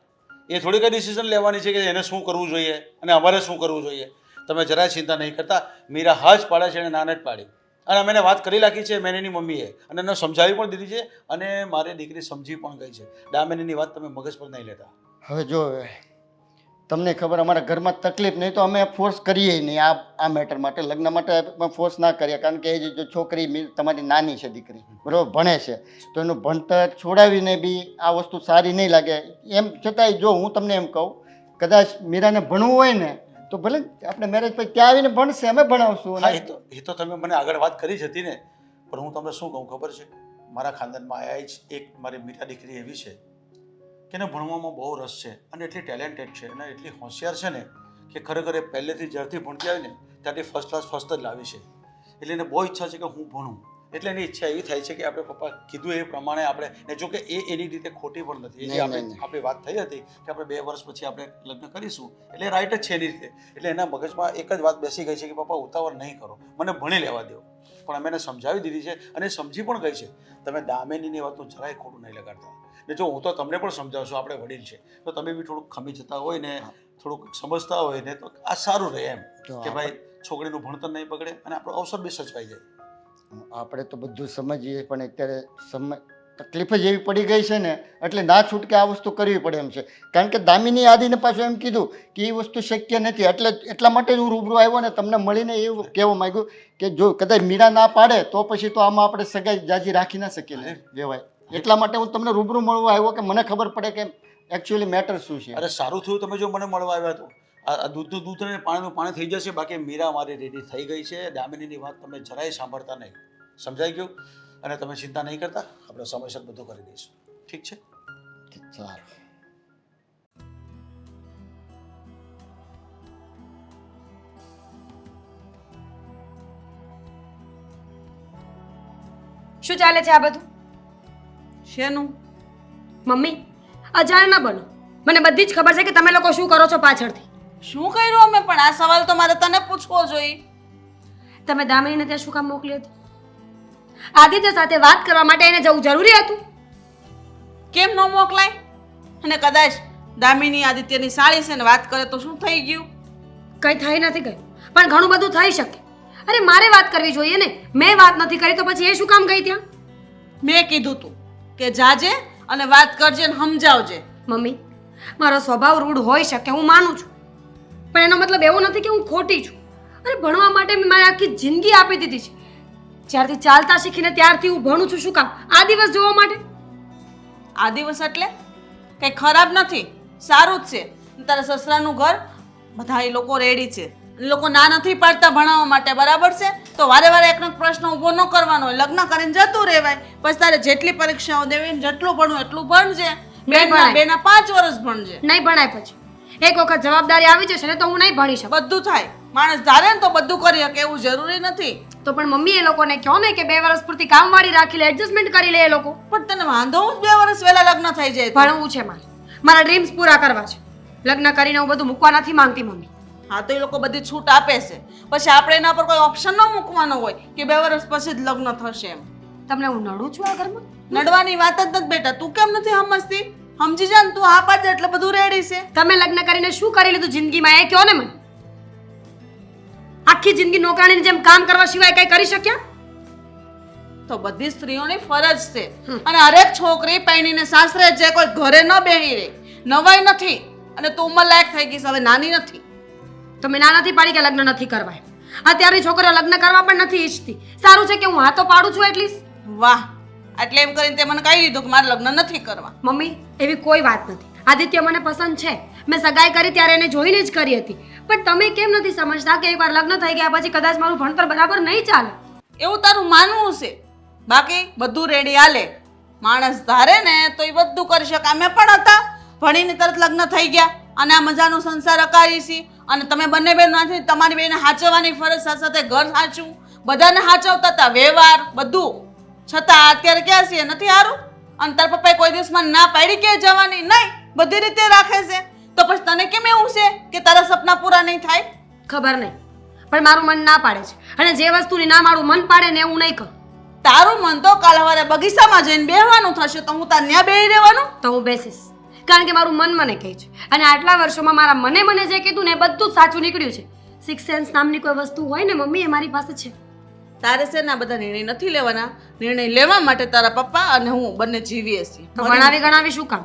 એ થોડી કઈ ડિસિઝન લેવાની છે કે એને શું કરવું જોઈએ અને અમારે શું કરવું જોઈએ. તમે જરાય ચિંતા નહીં કરતા. મીરા હા જ પાડે છે અને ના જ પાડી, અને અમે એને વાત કરી રાખી છે મેં એની મમ્મીએ, અને એને સમજાવી પણ દીધી છે અને મારી દીકરી સમજી પણ ગઈ છે. દામિનીની વાત તમે મગજ પર નહીં લેતા. હવે જો તમને ખબર, અમારા ઘરમાં તકલીફ નહીં તો અમે ફોર્સ કરીએ નહીં આ મેટર માટે, લગ્ન માટે ફોર્સ ના કરીએ. કારણ કે એ જો છોકરી તમારી નાની છે દીકરી, બરાબર, ભણે છે, તો એનું ભણતર છોડાવીને બી આ વસ્તુ સારી નહીં લાગે. એમ છતાંય જો હું તમને એમ કહું, કદાચ મીરાને ભણવું હોય ને તો ભલે આપણે મેરેજ પછી ત્યાં આવીને ભણશે, અમે ભણાવશું. હા એ તો તમે મને આગળ વાત કરી જ હતી ને, પણ હું તમને શું કહું ખબર છે, મારા ખાનદાનમાં આયા જ એક મારી મીરા દીકરી એવી છે કે એને ભણવામાં બહુ રસ છે અને એટલી ટેલેન્ટેડ છે અને એટલી હોશિયાર છે ને કે ખરેખર એ પહેલેથી જ્યારથી ભણતી આવી ને ત્યારથી ફર્સ્ટ ક્લાસ ફર્સ્ટ જ લાવી છે. એટલે એને બહુ ઈચ્છા છે કે હું ભણું. એટલે એની ઈચ્છા એવી થાય છે કે આપણે પપ્પા કીધું એ પ્રમાણે આપણે, ને જો કે એ એની રીતે ખોટી પણ નથી. જે આપણી વાત થઈ હતી કે આપણે 2 વર્ષ પછી આપણે લગ્ન કરીશું, એટલે રાઈટ જ છે એની રીતે. એટલે એના મગજમાં એક જ વાત બેસી ગઈ છે કે પપ્પા ઉતાવળ નહીં કરો, મને ભણી લેવા દો. પણ અમે એને સમજાવી દીધી છે અને સમજી પણ ગઈ છે. તમે દામિનીની વાતનું જરાય ખોટું નહીં લગાડતા. ને જો હું તો તમને પણ સમજાવશું, આપણે વડીલ છે તો તમે બી થોડુંક ખમી જતા હોય ને થોડુંક સમજતા હોય ને તો આ સારું રહે એમ કે ભાઈ છોકરીનું ભણતર નહીં બગડે અને આપણો અવસર બી સચવાઈ જાય. આપણે તો બધું સમજીએ, પણ અત્યારે તકલીફ જ એવી પડી ગઈ છે ને એટલે ના છૂટકે આ વસ્તુ કરવી પડે એમ છે. કારણ કે દામિની આદિને પાછું એમ કીધું કે એ વસ્તુ શક્ય નથી. એટલા માટે હું રૂબરૂ આવ્યો ને તમને મળીને એવું કહેવા માંગ્યું કે જો કદાચ મીરા ના પાડે તો પછી તો આમાં આપણે સગાઈ જાજી રાખી ના શકીએ ને વેવાય. એટલા માટે હું તમને રૂબરૂ મળવા આવ્યો કે મને ખબર પડે કે એકચ્યુઅલી મેટર શું છે. અરે સારું થયું તમે જો મને મળવા આવ્યા તો. આ દૂધનું દૂધ અને પાણીનું પાણી થઈ જશે. બાકી મીરા મારી રેડી થઈ ગઈ છે. દામિનીની વાત તમે જરાય સાંભળતા નહીં. સમજાઈ ગયું? અને તમે ચિંતા નહીં કરતા, આપણે સમયસર બધું કરી દઈશું. ઠીક છે? સારું. શું ચાલે છે આ બધું? શેનું? મમ્મી અજાણ ના બનો, મને બધી જ ખબર છે કે તમે લોકો શું કરો છો પાછળથી. શું કર્યું અમે? પણ આ સવાલ તો મારે તને પૂછવો જોઈએ. તમે દામિનીને ત્યાં શું કામ મોકલી હતી? આદિત્ય સાથે વાત કરવા માટે એને જવું જરૂરી હતું? કેમ ન મોકલાય? અને કદાચ દામિની આદિત્યની સાળી છે ને વાત કરે તો શું થઈ ગયું? કંઈ થઈ નથી ગયું, પણ ઘણું બધું થઈ શકે. અરે મારે વાત કરવી જોઈએ ને, મેં વાત નથી કરી તો પછી એ શું કામ ગઈ ત્યાં? મેં કીધું તું કે જાજે અને વાત કરજે ને સમજાવજે. મમ્મી મારો સ્વભાવ રૂડ હોઈ શકે, હું માનું છું, પણ એનો મતલબ એવો નથી કે હું ખોટી છું. અરે ભણવા માટે મેં મારી આખી જિંદગી આપી દીધી છે. જ્યારથી ચાલતા શીખીને ત્યારથી હું ભણું છું. શું કામ? આ દિવસ જોવા માટે. આ દિવસ એટલે કંઈ ખરાબ નથી, સારું જ છે. અને તારા સસરાનું ઘર બધા એ લોકો રેડી છે. એ લોકો ના નથી પાડતા ભણાવવા માટે, બરાબર છે? તો વારે વારે એકનો એક પ્રશ્ન ઊભો ન કરવાનો હોય, લગ્ન કરીને જતું રહેવાય. પછી તારે જેટલી પરીક્ષાઓ દેવી ને જેટલું ભણવું એટલું ભણજે. ભણાય. બેના 5 વર્ષ ભણજે. નહીં ભણાય પછી એક વખત જવાબદારી આવી જશે ને તો હું નહીં ભણી શકું. બધું થાય. માણસ ધારે ને તો બધું કરી શકે એવું જરૂરી નથી. તો પણ મમ્મી એ લોકોને કહો ને કે 2 વર્ષ પૂરતી કામવાળી રાખી લે, એડજસ્ટમેન્ટ કરી લે એ લોકો. પણ તને વાંધો હું 2 વર્ષ વહેલા લગ્ન થઈ જાય તો? ભણવું છે મારે, મારા ડ્રીમ્સ પૂરા કરવા છે. લગ્ન કરીને હું બધું મૂકવા નથી માંગતી મમ્મી. હા તો એ લોકો બધી છૂટ આપે છે, પછી આપણે એના પર કોઈ ઓપ્શન ન મૂકવાનો હોય કે 2 વર્ષ પછી જ લગ્ન થશે એમ. તમને હું નડું છું આ ઘરમાં? નડવાની વાત જ નથી બેટા. તું કેમ નથી સમજતી? સમજી જા ને, તું હા પાડે એટલે બધું રેડી છે. તમે લગ્ન કરીને શું કરી લીધું જિંદગીમાં એ કહો ને મને. આખી જિંદગી નોકરાણીની જેમ કામ કરવા સિવાય કઈ કરી શક્યા? તો બધી સ્ત્રીઓની ફરજ છે, અને હરેક છોકરી પૈણીને સાસરે જે કોઈ ઘરે ન બેહી રહે. નવાઈ નથી. અને તું ઉંમર લાયક થઈ ગઈ છે, હવે નાની નથી. તો મેં ના નથી પાડી કે લગ્ન નથી કરવા એમ. અત્યારની છોકરીઓ લગ્ન કરવા પણ નથી ઈચ્છતી. સારું છે કે હું હાથો પાડું છું એટલીસ્ટ. વાહ, એટલે એમ કરીને તે મને કહી દીધું કે મારે લગ્ન નથી કરવા. મમ્મી એવી કોઈ વાત નથી. આદિત્ય મને પસંદ છે. મેં સગાઈ કરી ત્યારે એને જોઈને જ કરી હતી. પણ તમે કેમ નથી સમજતા કે એકવાર લગ્ન થઈ ગયા પછી કદાચ મારું ભણતર બરાબર નહીં ચાલે? એવું તારું માનવું છે. બાકી બધું રેડી હાલે. માણસ ધારે ને તો એ બધું કરી શકે. અમે પણ હતા, ભણીને તરત લગ્ન થઈ ગયા અને આ મજાનો સંસાર અકારી છે. અને તમે બંને બેન નથી, તમારી બેને હાચવવાની ફરજ, સાથે સાથે ઘર સાચવું, બધાને હાચવતા હતા, વ્યવહાર બધું. છતાં અત્યારે ક્યાં છે? નથી સારું. અને તાર પપ્પાએ કોઈ દિવસમાં ના પાડી કે જવાની નહીં, બધી રીતે રાખે છે. તો પછી તને કેમ એવું છે કે તારા સપના પૂરા નહીં થાય? ખબર નહીં, પણ મારું મન ના પાડે છે. અને જે વસ્તુની ના મારું મન પાડે ને એવું નહીં કરું. તારું મન તો કાલ સવારે બગીચામાં જઈને બેહવાનું થશે, તો હું તાર ત્યાં બેહી રહેવાનું? તો હું બેસીશ, કારણ કે મારું મન મને કહે છે. અને આટલા વર્ષોમાં મારા મને જે કીધું ને એ બધું જ સાચું નીકળ્યું છે. 6th સેન્સ નામની કોઈ વસ્તુ હોય ને મમ્મી, એ મારી પાસે છે. તારે છે ને આ બધા નિર્ણય નથી લેવાના. નિર્ણય લેવા માટે તારા પપ્પા અને હું બંને જીવીએ છીએ. તો ભણાવી શું કામ?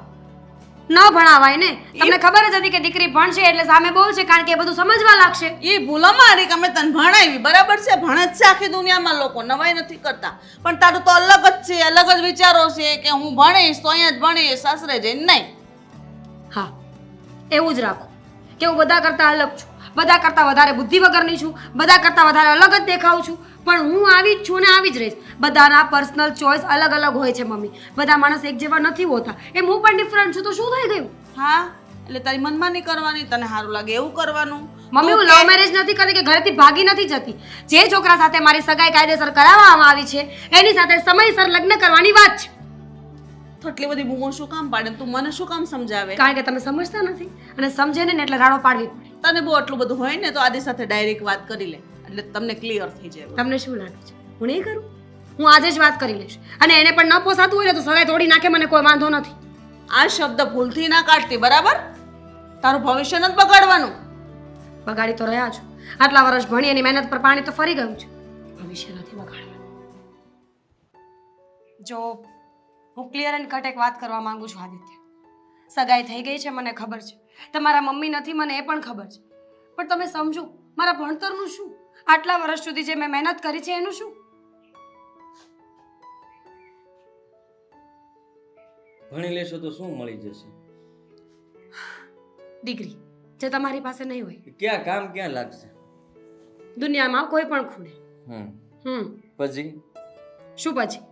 ન ભણાવાય ને. તમને ખબર જ હતી કે દીકરી ભણશે એટલે સામે બોલશે, કારણ કે એ બધું સમજવા લાગશે. એ ભૂલો મારી કે અમે તને ભણાવી, બરાબર છે? ભણે જ છે આખી દુનિયામાં લોકો, નવાઈ નથી કરતા. પણ તારું તો અલગ જ છે, અલગ જ વિચારો છે કે હું ભણીશ તો અહીંયા જ ભણીશ, સાસરે જઈને નહીં. હા, એવું જ રાખો કે હું બધા કરતાં અલગ છું, બધા કરતાં વધારે બુદ્ધિ વગરની છું, બધા કરતાં વધારે અલગ જ દેખાઉં છું. પણ હું આવી જ છું ને આવી જ રહીશ. બધાના પર્સનલ ચોઇસ અલગ અલગ હોય છે મમ્મી. બધા માણસ એક જેવા નથી હોતા. એમ હું પણ ડિફરન્ટ છું, તો શું થઈ ગયું? હા, એટલે તારી મનમાની કરવાની, તને સારું લાગે એવું કરવાનું. મમ્મી હું લવ મેરેજ નથી કરતી કે ઘરેથી ભાગી નથી જતી. જે છોકરા સાથે મારી સગાઈ કાયદેસર કરાવવામાં આવી છે એની સાથે સમયસર લગ્ન કરવાની વાત છે. તો એટલી બધી બૂમો શું કામ પાડે? તું મને શું કામ સમજાવે? કારણ કે તમે સમજતા નથી, અને સમજે ને એટલે રાડો પાડવી પડે. તને બહુ આટલું બધું હોય ને તો આદિ સાથે ડાયરેક્ટ વાત કરી લે, એટલે તમને ક્લિયર થઈ જાય. તમને શું લાગે છે હું નહીં કરું? હું આજે જ વાત કરી લઈશ. અને એને પણ ન પોસાતું હોય ને તો સગાઈ તોડી નાખે, મને કોઈ વાંધો નથી. આ શબ્દ ભૂલથી ના કાઢતી, બરાબર? તારું ભવિષ્ય નથી બગાડવાનું. બગાડી તો રહ્યા છો. આટલા વર્ષ ભણી એની મહેનત પર પાણી તો ફરી ગયું છે. ભવિષ્ય નથી બગાડવાનું. જો હું ક્લિયર એન્ડ કટ એક વાત કરવા માંગુ છું આદિત્ય. સગાઈ થઈ ગઈ છે મને ખબર છે, તમારા મમ્મી નથી મને એ પણ ખબર છે. પણ તમે સમજો, મારા ભણતરનું શું? આટલા વર્ષ સુધી જે મેં મહેનત કરી છે એનું શું? ભણી લેશો તો શું મળી જશે? ડિગ્રી જે તમારી પાસે નહીં હોય. ક્યાં કામ ક્યાં લાગશે? દુનિયામાં કોઈ પણ ખૂણે. પછી શું પછી?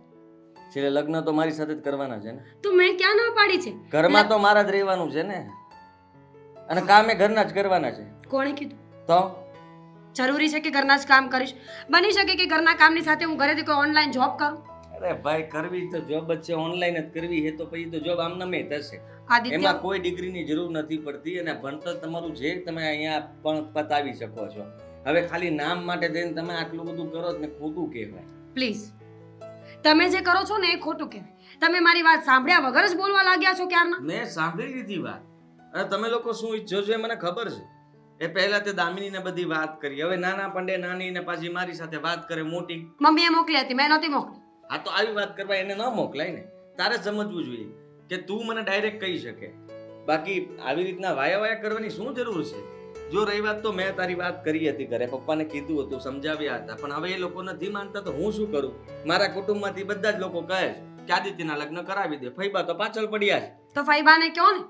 છેલ્લે લગ્ન તો મારી સાથે જ કરવાના છે ને. તો મેં ક્યાં ના પાડી છે? ઘરમાં તો મારા જ રહેવાનું છે ને, અને કામે ઘરના જ કરવાના છે. કોણે કીધું? તો જરૂરી છે કે ઘરના જ કામ કરીશ? બની શકે કે ઘરના કામની સાથે હું ઘરેથી કોઈ ઓનલાઈન જોબ કરું? અરે ભાઈ, કરવી તો જોબ જ છે, ઓનલાઈન જ કરવી છે તો પછી તો જોબ આમનામે થશે. આદિત્ય એમાં કોઈ ડિગ્રીની જરૂર નથી પડતી, અને ભણતર તમારું જે તમે અહીંયા પણ પતાવી શકો છો. હવે ખાલી નામ માટે થઈને તમે આટલું બધું કરો ને ખોટું કહેવાય. પ્લીઝ, તમે જે કરો છો ને એ ખોટું કહેવાય. તમે મારી વાત સાંભળ્યા વગર જ બોલવા લાગ્યા છો ક્યારના. મેં સાંભળી લીધી વાત. અને તમે લોકો શું ઈચ્છો છો એ મને ખબર છે. એ પહેલા તે દામિનીને બધી વાત કરી, હવે નાના પંડે નાની ને પાછી મારી સાથે વાત કરે મોટી. મમ્મીએ મોકલી હતી, મેં નહોતી મોકલી. હા તો આવી વાત કરવા એને ન મોકલાય ને. તારે સમજવું જોઈએ કે તું મને ડાયરેક્ટ કહી શકે, બાકી આવી રીતના વાયા વાયા કરવાની શું જરૂર છે? જો રહી વાત તો મેં તારી વાત કરી હતી ઘરે, પપ્પાને કીધું હતું, સમજાવ્યા હતા, પણ હવે એ લોકો નથી માનતા તો હું શું કરું? મારા કુટુંબમાંથી બધા જ લોકો કહે છે કે આદિત્યના લગ્ન કરાવી દે. ફઈબા તો પાછળ પડ્યા છે. તો ફઈબાને કહો ને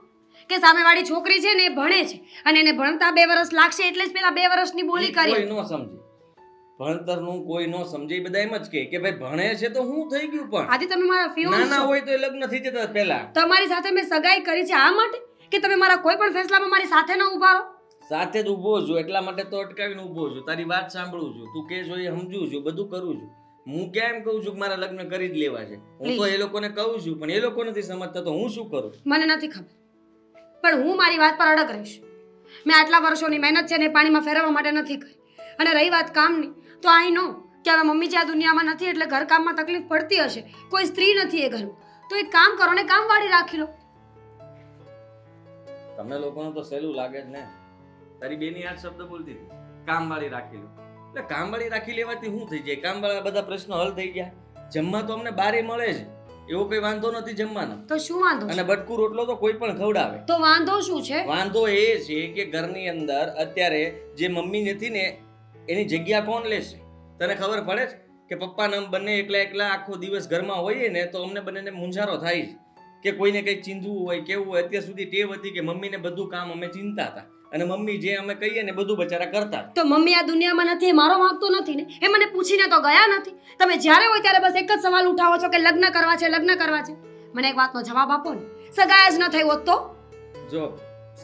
કે સામેવાળી છોકરી છે ને એ ભણે છે અને એને ભણતા 2 વર્ષ લાગશે એટલે જ પેલા 2 વર્ષની બોલી કોઈ કરી. ન સમજે ભણતરનું કોઈ ન સમજે એ બધા એમ જ કે ભાઈ ભણે છે તો હું થઈ ગયું પણ આથી તમે મારા ફ્યુઝ નાના છો. હોય તો એ લગ્ન થઈ જતા પહેલા તમારી સાથે મેં સગાઈ કરી છે આ માટે કે તમે મારા કોઈ પણ ફેસલામાં મારી સાથે ન ઊભા રહો. સાથે જ ઊભો છું એટલા માટે તો અટકાવીને ઊભો છું તારી વાત સાંભળું છું તું કે જો એ સમજું છું બધું કરું છું હું ક્યાં એમ કહું છું કે મારા લગ્ન કરી જ લેવા છે હું તો એ લોકોને કહું છું પણ એ લોકો નથી સમજતા તો હું શું કરું મને નથી ખબર પણ હું મારી વાત પર અડગ રહીશ. મેં આટલા વર્ષોની મહેનત છે ને પાણીમાં ફેરવવા માટે નથી કરી. અને રહી વાત કામની તો આઈ નો કે હવે મમ્મી જે આ દુનિયામાં નથી એટલે ઘરકામમાં તકલીફ પડતી હશે કોઈ સ્ત્રી નથી એ ઘરમાં તો એક કામ કરો ને કામવાળી રાખી લો. તમને લોકોને તો સહેલું લાગે જ ને તારી બેની આ શબ્દ બોલતી હતી કામવાળી રાખી લો એટલે કામવાળી રાખી લેવાથી શું થઈ જાય કામવાળા બધા પ્રશ્નો હલ થઈ ગયા જમવા તો અમને બારે મળે છે એવો કોઈ વાંધો નથી જમવાનો તો શું વાંધો છે? અને બટકું રોટલો તો કોઈ પણ ખવડાવે તો વાંધો શું છે? વાંધો એ છે કે ઘરની અંદર અત્યારે જે મમ્મી નથી ને એની જગ્યા કોણ લેશે તને ખબર પડે છે કે પપ્પા ને બંને એકલા આખો દિવસ ઘરમાં હોઈએ ને તો અમને બંનેને મૂંઝારો થાય છે કે કોઈને કંઈક ચીંધવું હોય કેવું હોય અત્યાર સુધી ટેવ હતી કે મમ્મીને બધું કામ અમે ચિંતા હતા અને મમ્મી જે અમે કહીએ ને બધું બચારા કરતા તો મમ્મી આ દુનિયામાં નથી એ મારો વાંક તો નથી ને એ મને પૂછીને તો ગયા નથી. તમે જ્યારે હોય ત્યારે બસ એક જ સવાલ ઉઠાવો છો કે લગ્ન કરવા છે લગ્ન કરવા છે. મને એક વાતનો જવાબ આપો ને સગાઈ જ ન થઈ હોત તો જો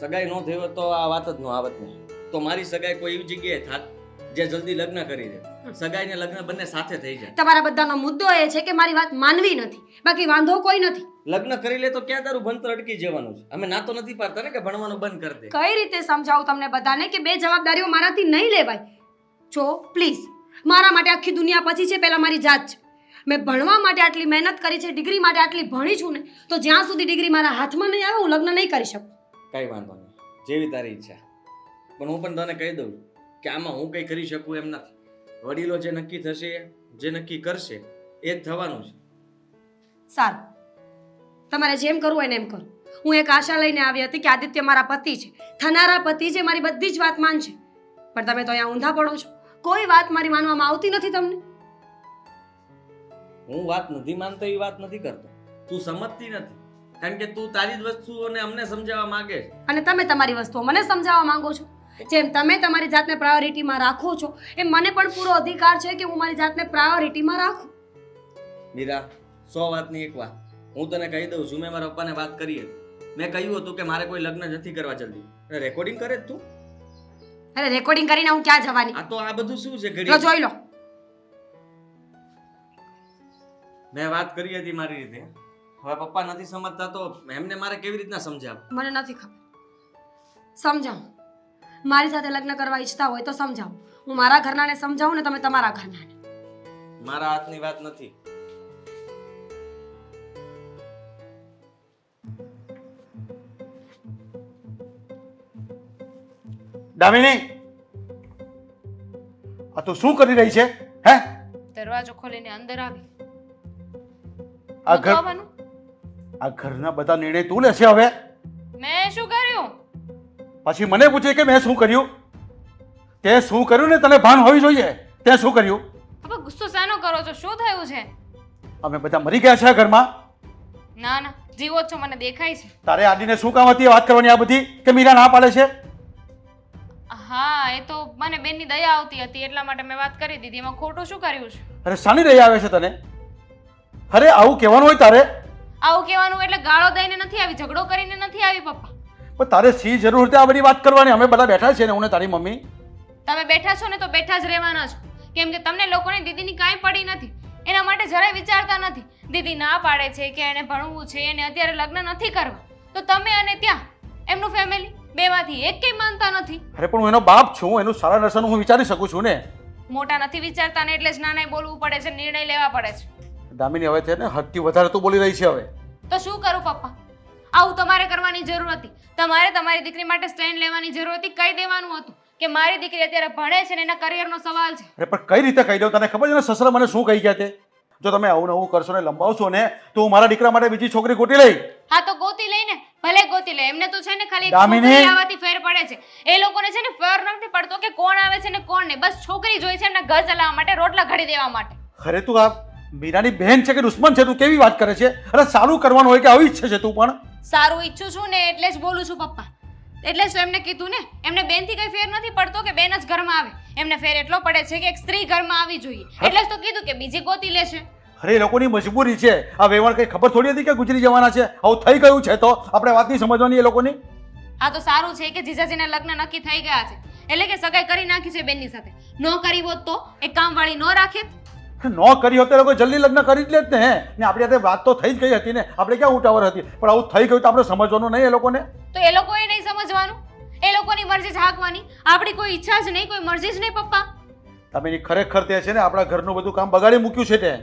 સગાઈ ન થઈ હોત તો આ વાત જ ન આવત નહીં તો મારી સગાઈ કોઈ એવી જગ્યાએ થાત જે જલ્દી લગ્ન કરી દે સગાઈ ને લગ્ન બંને સાથે થઈ જાય તમારા બધાનો મુદ્દો એ છે કે મારી વાત માનવી નથી બાકી વાંધો કોઈ નથી. લગ્ન કરી લે તો ક્યાં તારું ભણતર અટકી જવાનું છે અમે ના તો નથી પાડતા ને કે ભણવાનું બંધ કરી દે કઈ રીતે સમજાવું તમને બધાને કે બે જવાબદારીઓ મારાથી નહીં લેવાય. જો પ્લીઝ મારા માટે આખી દુનિયા પછી છે પહેલા મારી જાત છે. મેં ભણવા માટે આટલી મહેનત કરી છે ડિગ્રી માટે આટલી ભણી છું ને તો જ્યાં સુધી ડિગ્રી મારા હાથમાં નહીં આવે હું લગ્ન નહીં કરી શકું. કઈ વાંધો નહીં જેવી તારી ઈચ્છા પણ હું પણ તને કહી દઉં કે આમાં હું કંઈ કરી શકું એમ નથી વડીલો જે નક્કી થશે જે નક્કી કરશે એ જ થવાનું છે. સારું તમારે જેમ કરવું હોય ને એમ કરો. હું એક આશા લઈને આવી હતી કે આદિત્ય મારા પતિ છે થનારા પતિ છે મારી બધી જ વાત માનશે પણ તમે તો અહીંયા ઊંધા પડો છો કોઈ વાત મારી માનવામાં આવતી નથી તમને. હું વાત નથી માનતો એ વાત નથી કરતો તું સમજતી નથી કારણ કે તું તારી જ વસ્તુઓને અમને સમજાવવા માંગે છે અને તમે તમારી વસ્તુઓ મને સમજાવવા માંગો છો. જેમ તમે તમારી જાતને પ્રાયોરિટીમાં રાખો છો એમ મને પણ પૂરો અધિકાર છે કે હું મારી જાતને પ્રાયોરિટીમાં રાખું. મીરા 100 વાતની એક વાત હું તને કહી દઉં છું મેં મારા પપ્પાને વાત કરી હતી મેં કહ્યું હતું કે મારે કોઈ લગ્ન નથી કરવા જલ્દી રેકોર્ડિંગ કરે જ તું અરે રેકોર્ડિંગ કરીને હું ક્યાં જવાની? આ તો આ બધું શું છે લો ઘડી જોઈ લો. મેં વાત કરી હતી મારી રીતે હવે પપ્પા નથી સમજતા તો એમને મારે કેવી રીતના સમજાવ મને નથી ખબર. સમજાવો મારી સાથે લગ્ન કરવા ઈચ્છતા હોય તો સમજાવો. હું મારા ઘરનાને સમજાવું ને તમે તમારા ઘરનાને. મારા હાથની વાત નથી દામિની આ તું શું કરી રહી છે હે દરવાજો ખોલીને અંદર આવી આ ઘર આવવાનું આ ઘરના બધા નિર્ણય તું લેશે હવે મેં શું કર્યું? પછી મને પૂછે કે મેં શું કર્યું તે શું કર્યું ને તને ભાન હોવી જોઈએ તે શું કર્યું હવે ગુસ્સો શાનો કરો છો? શું થયું છે? અમે બધા મરી ગયા છે આ ઘરમાં ના ના જીવો જ છો મને દેખાય છે. તારે આદિને શું કામ હતી વાત કરવાની આ બધી કે મીરા ના પાડે છે હા એ તો મને બેનની દયા આવતી હતી એટલા માટે મેં વાત કરી દીધી એમાં ખોટું શું કર્યું છે? અરે શાની રહી આવે છે તને અરે આવું કહેવાનું હોય તારે આવું કહેવાનું એટલે ગાળો દઈને નથી આવી ઝઘડો કરીને નથી આવી પપ્પા. પણ તારે શી જરૂર હતી આ બધી વાત કરવાની અમે બધા બેઠા છે ને હું ને તારી મમ્મી તમે બેઠા છો ને તો બેઠા જ રહેવાના છો કેમ કે તમને લોકોને દીદીની કાંઈ પડી નથી એના માટે જરાય વિચારતા નથી. દીદી ના પાડે છે કે એને ભણવું છે એને અત્યારે લગ્ન નથી કરવા તો તમે અને ત્યાં એમનું ફેમિલી બેમાંથી એક કંઈ માનતા નથી. અરે પણ હું એનો બાપ છું એનું સારા નરસાનું હું વિચારી શકું છું ને મોટા નથી વિચારતા ને એટલે જ નાના બોલવું પડે છે નિર્ણય લેવા પડે છે. દામિની હવે છે ને હદથી વધારે તું બોલી રહી છે હવે તો શું કરું પપ્પા? આવું તમારે કરવાની જરૂર હતી. તમારે તમારી દીકરી માટે સ્ટેન્ડ લેવાની જરૂર હતી. કહી દેવાનું હતું કે મારી દીકરી અત્યારે ભણે છે ને એના કરિયરનો સવાલ છે. અરે પણ કઈ રીતે કહી દઉં તને ખબર છે ને સસરા મને શું કહી ગયા તે જો તમે આવું નવું કરશો ને લંબાવશો ને તો હું મારા દીકરા માટે બીજી છોકરી ગોતી લઈ હા તો ગોતી લઈને ભલે ગોતી લે એમને તો છે ને ખાલી દામિની! છોકરી આવવાથી ફેર પડે છે. એ લોકોને છે ને ફેર નથી પડતો કે કોણ આવે છે ને કોણ નહીં. બસ છોકરી જોઈ છે એમના ઘર ચલાવવા માટે રોટલા ઘડી દેવા માટે. અરે તું આ મીરાની બહેન છે કે દુશ્મન છે તું કેવી વાત કરે છે અરે સારું કરવાનું હોય કે આવી ઈચ્છે છે તું પણ સારું ઈચ્છું છું ને એટલે જ બોલું છું પપ્પા. એટલે જ તો એમને કીધું ને, એમને બેનથી કઈ ફેર નથી પડતો કે બેન જ ઘરમાં આવે. એમને ફેર એટલો પડે છે કે એક સ્ત્રી ઘરમાં આવી જોઈએ. એટલે જ તો કીધું કે બીજી ગોતી લેશે. અરે એ લોકોની મજબૂરી છે. આ વેવાણ કઈ ખબર થોડી હતી કે ગુજરી જવાના છે. આવું થઈ ગયું છે તો આપણે વાત નહીં સમજવાની એ લોકોની. આ તો સારું છે કે જીજાજીના લગ્ન નક્કી થઈ ગયા છે, એટલે કે સગાઈ કરી નાખી છે બેનની સાથે. નો કરી હોત તો એક કામવાળી નો રાખે. નો કરી હોત તો એ લોકો જલ્દી લગ્ન કરી જ લે જ ને. ને આપણી સાથે વાત તો થઈ જ ગઈ હતી ને, આપણે ક્યાં ઉતાવળ હતી. પણ આવું થઈ ગયું તો આપણે સમજવાનું નહીં એ લોકોને. તો એ લોકોએ નહીં સમજવાનું, એ લોકોની મરજી જ હાંકવાની. આપણી કોઈ ઈચ્છા જ નહીં, કોઈ મરજી જ નહીં પપ્પા. તમે એની ખરેખર તે છે ને આપણા ઘરનું બધું કામ બગાડી મૂક્યું છે તે.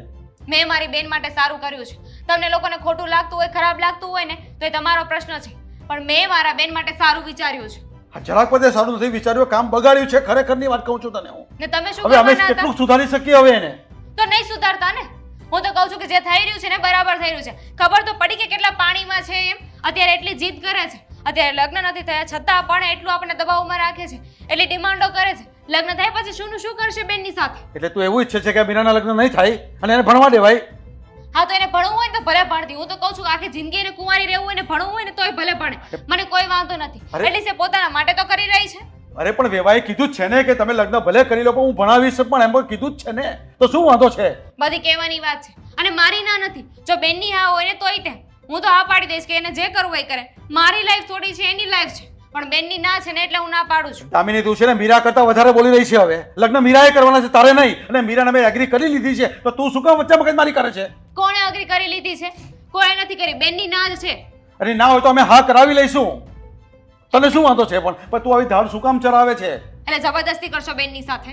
મેં મારી બેન માટે સારું કર્યું છે. તમને લોકોને ખોટું લાગતું હોય, ખરાબ લાગતું હોય ને તો એ તમારો પ્રશ્ન છે, પણ મેં મારા બેન માટે સારું વિચાર્યું છે. હા, જરાક બધે સારું નથી વિચાર્યું, કામ બગાડ્યું છે. ખરેખરની વાત કહું છું તને હું. ને તમે શું હવે અમે કરવાના કેટલું હતા? સુધારી શકીએ હવે એને? તો નહીં સુધારતા ને. હું તો કહું છું કે જે થઈ રહ્યું છે ને બરાબર થઈ રહ્યું છે. ખબર તો પડી કે કેટલા પાણીમાં છે એમ. અત્યારે એટલી જીદ કરે છે, અત્યારે લગ્ન નથી થયા છતાં પણ એટલું આપણે દબાવમાં રાખે છે, એટલી ડિમાન્ડો કરે છે. લગ્ન થાય પછી શું કરશે બેનની સાથે? એટલે તું એવું ઈચ્છે છે કે મીરાના લગ્ન નહીં થાય અને એને ભણવા દેવાય? હા, તો એને ભણવું હોય ને તો ભલે ભણતી. હું તો કહું છું આખી જિંદગી એને કુંવારી રહેવું હોય ને ભણવું હોય ને તોય ભલે ભણે, મને કોઈ વાંધો નથી. અરે! એટલી છે પોતાના માટે તો કરી રહી છે. અરે પણ વેવાએ કીધું જ છે ને કે તમે લગ્ન ભલે કરી લો પણ હું ભણાવીશ પણ એમ પણ કીધું જ છે ને, તો શું વાંધો છે? બધી કહેવાની વાત છે અને મારી ના નથી. જો બેનની હા હોય ને તોય તે હું તો હા પાડી દઈશ કે એને જે કરવું એ કરે. મારી લાઈફ થોડી છે, એની લાઈફ છે, પણ બેનની ના છે ને એટલે હું ના પાડું છું. દામિની તું છે ને મીરા કરતા વધારે બોલી રહી છે. હવે લગ્ન મીરાએ કરવાના છે, તારે નહીં. અને મીરાને મેં એગ્રી કરી લીધી છે તો તું શું કામ વચ્ચે મગજમારી કરે છે? કોણે અગ્રી કરી લીધી છે? કોઈ નથી કરી. બેનની ના જ છે. અને ના હોય તો અમે હા કરાવી લઈશું. તને શું વાંધો છે? પણ તું આવી ધાડ શું કામ ચરાવે છે? એટલે જબરદસ્તી કરશો બેનની સાથે?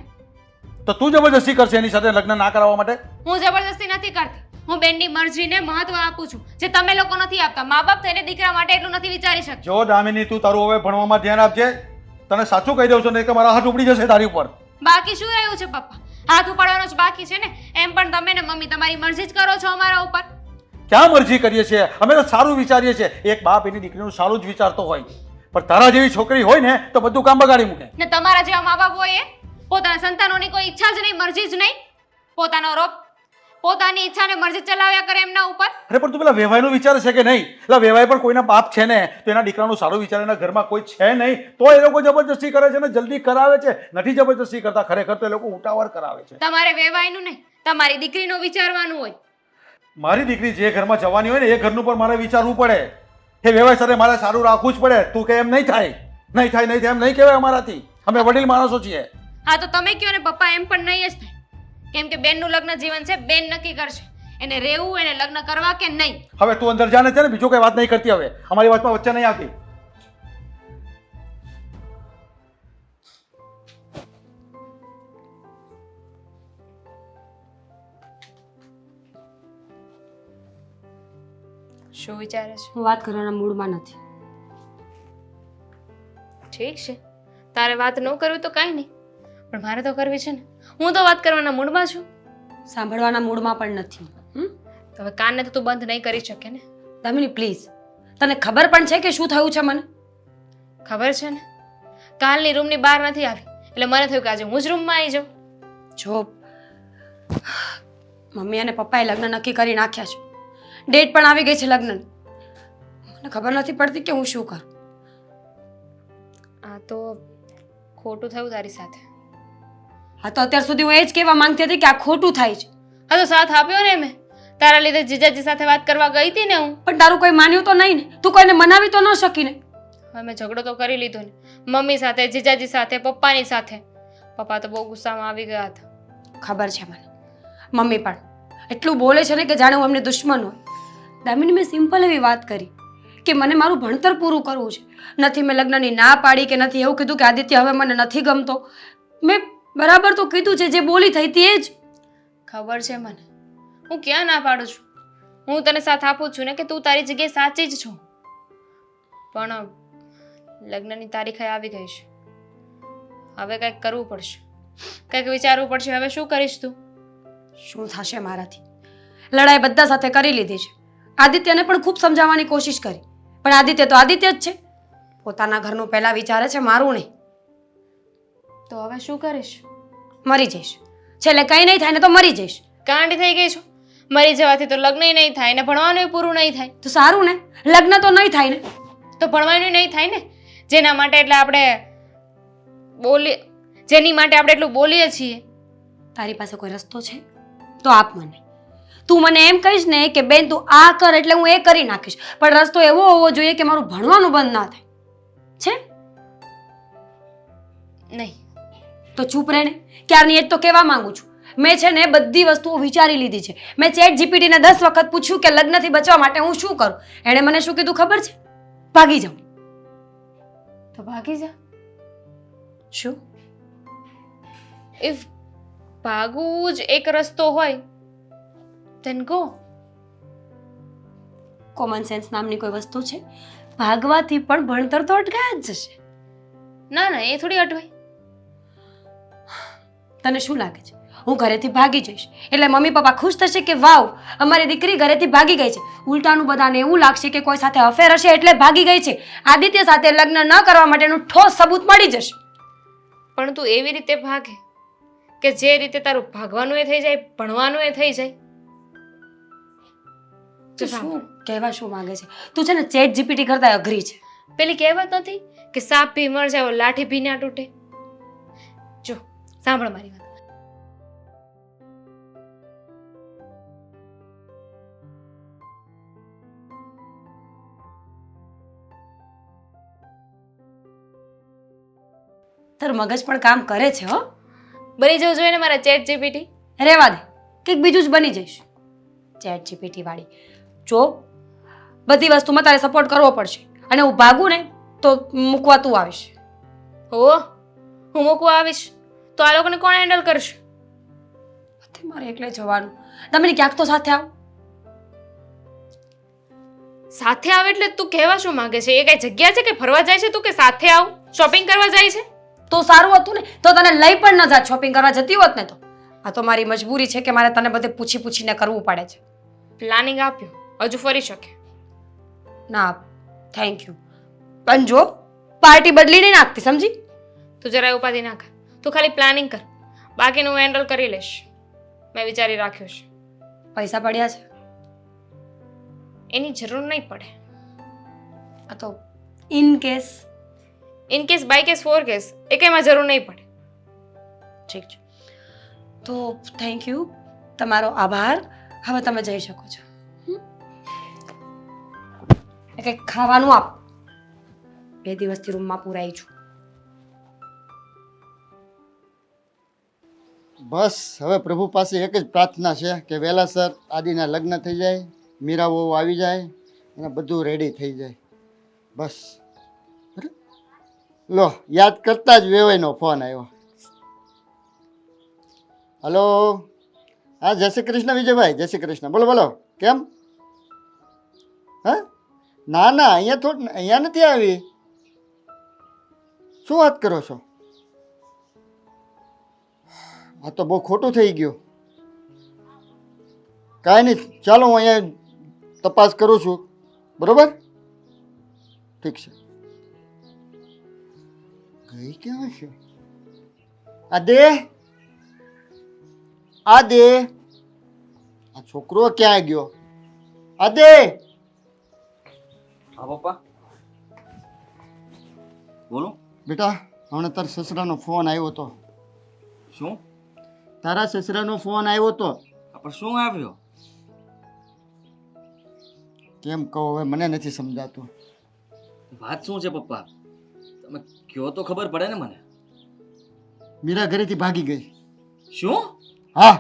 તો તું જબરજસ્તી કરશે એની સાથે લગ્ન ના કરાવવા માટે? હું જબરદસ્તી નથી કરતી. હું બેનની મરજીને મહત્વ આપું છું, જે તમે લોકો નથી આપતા. મા બાપ થઈને દીકરા માટે એટલું નથી વિચારી શકતા. જો દામિની તું તારું હવે ભણવામાં ધ્યાન આપજે. તને સાચું કહી દઉં છું નહીં કે મારા હાથ ઉપડી જશે તારી ઉપર. બાકી શું રહ્યું છે પપ્પા? હાથ ઉપાડવાનો જ બાકી છે ને. એમ પણ તમે ને મમ્મી તમારી મરજી જ કરો છો અમારા ઉપર. ક્યાં મરજી કરીએ છીએ? અમે તો સારું વિચારીએ છીએ. એક બાપ એની દીકરીનું સારું જ વિચારતો હોય, પણ તારા જેવી છોકરી હોય ને તો બધું કામ બગાડી મૂકે. ને તમારા જેવા મા બાપ હોય એ પોતાના સંતાનોની કોઈ ઈચ્છા જ નહીં, મરજી જ નહીં. પોતાની ઈચ્છા ને મરજી ચલાવ્યા કરે એમના ઉપર. અરે પણ તું પેલા વેવાઈનું વિચારે છે કે નહીં? એટલે વેવાઈ પણ કોઈના બાપ છે ને તો એના દીકરાનું સારું વિચારે. એના ઘરમાં કોઈ છે નહીં તો એ લોકો જબરજસ્તી કરે છે ને જલ્દી કરાવે છે. નથી જબરજસ્તી કરતા, ખરેખર તો એ લોકો ઉતાવળ કરાવે છે. તમારે વેવાયનું નહીં, તમારી દીકરીનું વિચારવાનું હોય. મારી દીકરી જે ઘરમાં જવાની હોય ને એ ઘરનું પણ મારે વિચારવું પડે. એ વેવાઈ સાથે મારે સારું રાખવું જ પડે. તું કે એમ નહીં થાય, નહીં થાય, નહીં થાય એમ નહીં કહેવાય અમારાથી. અમે વડીલ માણસો છીએ. હા, તો તમે કહો ને પપ્પા, એમ પણ નહીં જ થાય. કેમ કે બેનનું લગ્ન જીવન છે, બેન નક્કી કરશે એને રહેવું, એને લગ્ન કરવા કે નહીં. હવે તું અંદર જાને છે ને, બીજું કઈ વાત નહીં કરતી. હવે અમારી વાતમાં વચ્ચે નહીં આવતી. શું વિચારે છે? હું વાત કરવાના મૂડમાં નથી. ઠીક છે, તારે વાત ન કરવી તો કાંઈ નહીં, પણ મારે તો કરવી છે ને. હું તો વાત કરવાના મૂડમાં છું. સાંભળવાના મૂડમાં પણ નથી. તો હવે કાનને તો તું બંધ નહીં કરી શકે ને. દામિની પ્લીઝ, તને ખબર પણ છે કે શું થયું છે? મને ખબર છે ને. કાલની રૂમની બહાર નથી આવી એટલે મને થયું કે આજે હું જ રૂમમાં આવી જાઉં. જો મમ્મી અને પપ્પાએ લગ્ન નક્કી કરી નાખ્યા છે. ડેટ પણ આવી ગઈ છે લગ્નની. મને ખબર નથી પડતી કે હું શું કરું. આ તો ખોટું થયું તારી સાથે. હા, તો અત્યાર સુધી હું એ જ કહેવા માંગતી હતી કે આ ખોટું થાય છે. હા, તો સાથ આપ્યો ને મેં. તારા લીધે જીજાજી સાથે વાત કરવા ગઈ હતી ને હું. પણ તારું કોઈ માન્યું તો નહીં ને? તું કોઈને મનાવી તો ન શકી ને? હવે મેં ઝઘડો તો કરી લીધો ને, મમ્મી સાથે, જીજાજી સાથે, પપ્પાની સાથે. પપ્પા તો બહુ ગુસ્સામાં આવી ગયા હતા. ખબર છે મને. મમ્મી પણ એટલું બોલે છે ને કે જાણે હું એમને દુશ્મન હોય. દામિની, મેં સિમ્પલ એવી વાત કરી કે મને મારું ભણતર પૂરું કરવું છે. નથી મેં લગ્નની ના પાડી કે નથી એવું કીધું કે આદિત્ય હવે મને નથી ગમતો. મેં બરાબર તો કીધું છે, જે બોલી થઈ હતી એ જ. ખબર છે મને. હું ક્યાં ના પાડું છું. હું તને સાથ આપું છું ને કે તું તારી જગ્યાએ સાચી જ છો. પણ લગ્નની તારીખ આવી ગઈ છે. હવે કંઈક કરવું પડશે, કંઈક વિચારવું પડશે. હવે શું કરીશ તું? શું થશે મારાથી? લડાઈ બધા સાથે કરી લીધી છે. આદિત્યને પણ ખૂબ સમજાવવાની કોશિશ કરી, પણ આદિત્ય તો આદિત્ય જ છે. પોતાના ઘરનું પહેલા વિચારે છે, મારું નહીં. તો હવે શું કરીશ? મરી જઈશ. છેલ્લે કંઈ નહીં થાય ને તો મરી જઈશ. ગાંડી થઈ ગઈ છો? મરી જવાથી તો લગ્ન નહીં થાય ને ભણવાનું પૂરું નહીં થાય. તો સારું ને, લગ્ન તો નહીં થાય ને. તો ભણવાનું નહીં થાય ને. જેના માટે એટલે આપણે જેની માટે આપણે એટલું બોલીએ છીએ. તારી પાસે કોઈ રસ્તો છે તો આપ મને. તું મને એમ કહીશ ને કે બેન તું આ કર એટલે હું એ કરી નાખીશ, પણ રસ્તો એવો હોવો જોઈએ કે મારું ભણવાનું બંધ ના થાય. છે નહીં. તો ચૂપ રહે ને. ક્યારની એ જ તો કહેવા માંગુ છું. મેં છે ને બધી વસ્તુઓ વિચારી લીધી છે. મેં ચેટ જીપીટીને 10 વખત પૂછ્યું કે લગ્નથી બચવા માટે હું શું કરું. એણે મને શું કીધું ખબર છે? ભાગી જાઉં. તો ભાગી જા. શું? ઇફ ભાગવું જ એક રસ્તો હોય then go. કોમન સેન્સ નામની કોઈ વસ્તુ છે? ભાગવાથી પણ ભણતર તો અટકાય જ જશે. ના ના, એ થોડી અટવાય. તને શું લાગે છે હું ઘરેથી ભાગી જઈશ એટલે મમ્મી પપ્પા ખુશ થશે કે વાવ અમારી દીકરી ઘરેથી ભાગી ગઈ છે? ઉલટાનું બધાને એવું લાગશે કે કોઈ સાથે અફેર હશે એટલે ભાગી ગઈ છે. આદિત્ય સાથે લગ્ન ન કરવા માટેનું ઠોસ સબૂત મળી જશે. પણ તું એવી રીતે ભાગે કે જે રીતે તારું ભાગવાનું એ થઈ જાય, ભણવાનું એ થઈ જાય. તું શું કહેવા શું માંગે છે? તું છે ને ચેટ જીપીટી કરતા અઘરી છે. પેલી કહેવત નથી કે સાપ ભી મર જાય લાઠી ભી ના તૂટે. જો સાંભળ મારી વાત. તારું મગજ પણ કામ કરે છે હો. બની જવું જોઈએ ને મારા ચેટ જીપીટી. રહેવા દે, કંઈક બીજું જ બની જઈશ. ચેટ જીપીટી વાળી. જો બધી વસ્તુમાં તારે સપોર્ટ કરવો પડશે અને હું ભાગું ને તો મૂકવા તું આવીશ. હો, હું મૂકવા આવીશ તો આ લોકોને કોણ હેન્ડલ કરશે? મારે એકલે જવાનું. તમે ક્યાંક તો સાથે આવો. સાથે આવે એટલે તું કહેવા શું માંગે છે? એ કઈ જગ્યા છે કે ફરવા જાય છે તું કે સાથે આવ? શોપિંગ કરવા જાય છે? તો સારું હતું ને, તો તને લઈ પણ ન જાત શોપિંગ કરવા જતી હોત ને તો. આ તો મારી મજબૂરી છે કે મારે તને બધે પૂછી પૂછીને કરવું પડે છે. પ્લાનિંગ આપ્યું, હજુ ફરી શકે. ના થેન્ક યુ. પણ જો પાર્ટી બદલી નહીં નાખતી, સમજી? તું જરાય ઉપાધિ ના કર. તું ખાલી પ્લાનિંગ કર, બાકીનું હું હેન્ડલ કરી લઈશ. મેં વિચારી રાખ્યું છે. પૈસા પડ્યા છે? એની જરૂર નહીં પડે. આ તો in case. In case, by case, for case, એકેમાં જરૂર નહીં પડે. ઠીક છે, તો થેન્ક યુ. તમારો આભાર. હવે તમે જઈ શકો છો. કંઈક ખાવાનું આપ. 2 દિવસથી રૂમમાં પૂરાઈ છું. બસ હવે પ્રભુ પાસે એક જ પ્રાર્થના છે કે વહેલાસર આદિના લગ્ન થઈ જાય, મીરા વહુ આવી જાય અને બધું રેડી થઈ જાય. બસ લો, યાદ કરતા જ વેવાઈનો ફોન આવ્યો. હલો, હા જય શ્રી કૃષ્ણ વિજયભાઈ. જય શ્રી કૃષ્ણ. બોલો બોલો, કેમ? હા, ના ના, અહીંયા નથી આવી. શું વાત કરો છો? આ તો બહુ ખોટું થઈ ગયું. કાંઈ નહીં, ચાલો હું અહીંયા તપાસ કરું છું. બરોબર, ઠીક છે. ગઈ ક્યાં છે? આદે, આ છોકરો ક્યાં ગયો? આદે! હા પપ્પા, બોલો. બેટા, હમણાં તારા સસરાનો ફોન આવ્યો હતો. શું? તારા સસરાનો ફોન આવ્યો હતો. પણ શું આવ્યો? કેમ કહું હવે, મને નથી સમજાતું. વાત શું છે પપ્પા? તમે કયો તો ખબર પડે ને મને. મીરા ઘરેથી ભાગી ગઈ. શું? હા.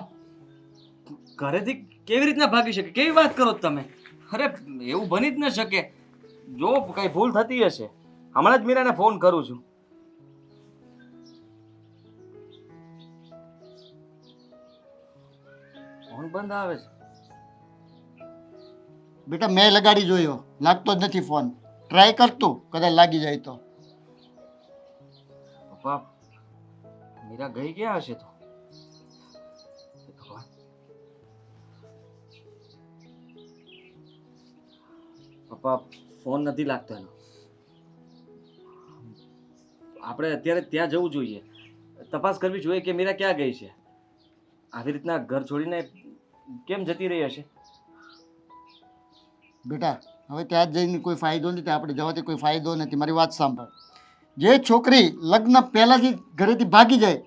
ઘરેથી કેવી રીતના ભાગી શકે? કેવી વાત કરો છો તમે? અરે એવું બની જ ન શકે. જો કઈ ભૂલ થતી હશે, હમણાં જ મીરાને ફોન કરું છું. ફોન બંધ આવે છે. બેટા મેં લગાડી જોયો, લાગતો જ નથી ફોન. ટ્રાય કરતું, કદાચ લાગી જાય તો. પપ્પા, મીરા ગઈ ક્યાં હશે તો? ભગવાન. પપ્પા, ફોન નથી લાગતો એનો. આપણે અત્યારે ત્યાં જવું જોઈએ, તપાસ કરવી જોઈએ કે મીરા ક્યાં ગઈ છે. આવી રીતના ઘર છોડીને કેમ જતી રહી હશે? બેટા હવે ત્યાં જઈને કોઈ ફાયદો નથી, આપણે જવાથી કોઈ ફાયદો નથી. મારી વાત સાંભળ, જે છોકરી લગ્ન પહેલાંથી ઘરેથી ભાગી જાય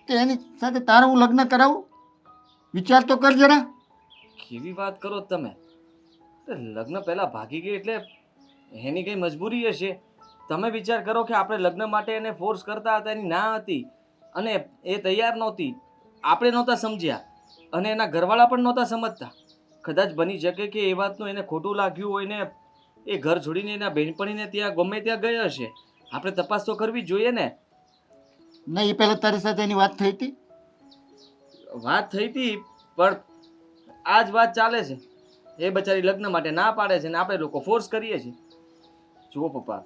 તો એની સાથે તારે હું લગ્ન કરાવું? વિચાર તો કર જરા. કેવી વાત કરો તમે? લગ્ન પહેલા ભાગી ગઈ એટલે એની કઈ મજબૂરી હશે. તમે વિચાર કરો કે આપણે લગ્ન માટે એને ફોર્સ કરતા હતા, એની ના હતી અને એ તૈયાર નહોતી. આપણે નહોતા સમજ્યા અને એના ઘરવાળા પણ નહોતા સમજતા. કદાચ બની શકે કે એ વાતનું એને ખોટું લાગ્યું હોય ને એ ઘર છોડીને એના બહેનપણીને ત્યાં ગમે ત્યાં ગઈ હશે. આપણે તપાસ તો કરવી જ જોઈએ ને. નહીં, એ પહેલાં તારી સાથે એની વાત થઈ હતી? વાત થઈ હતી પણ આ જ વાત ચાલે છે. એ બચારી લગ્ન માટે ના પાડે છે ને આપણે લોકો ફોર્સ કરીએ છીએ. જુઓ પપ્પા,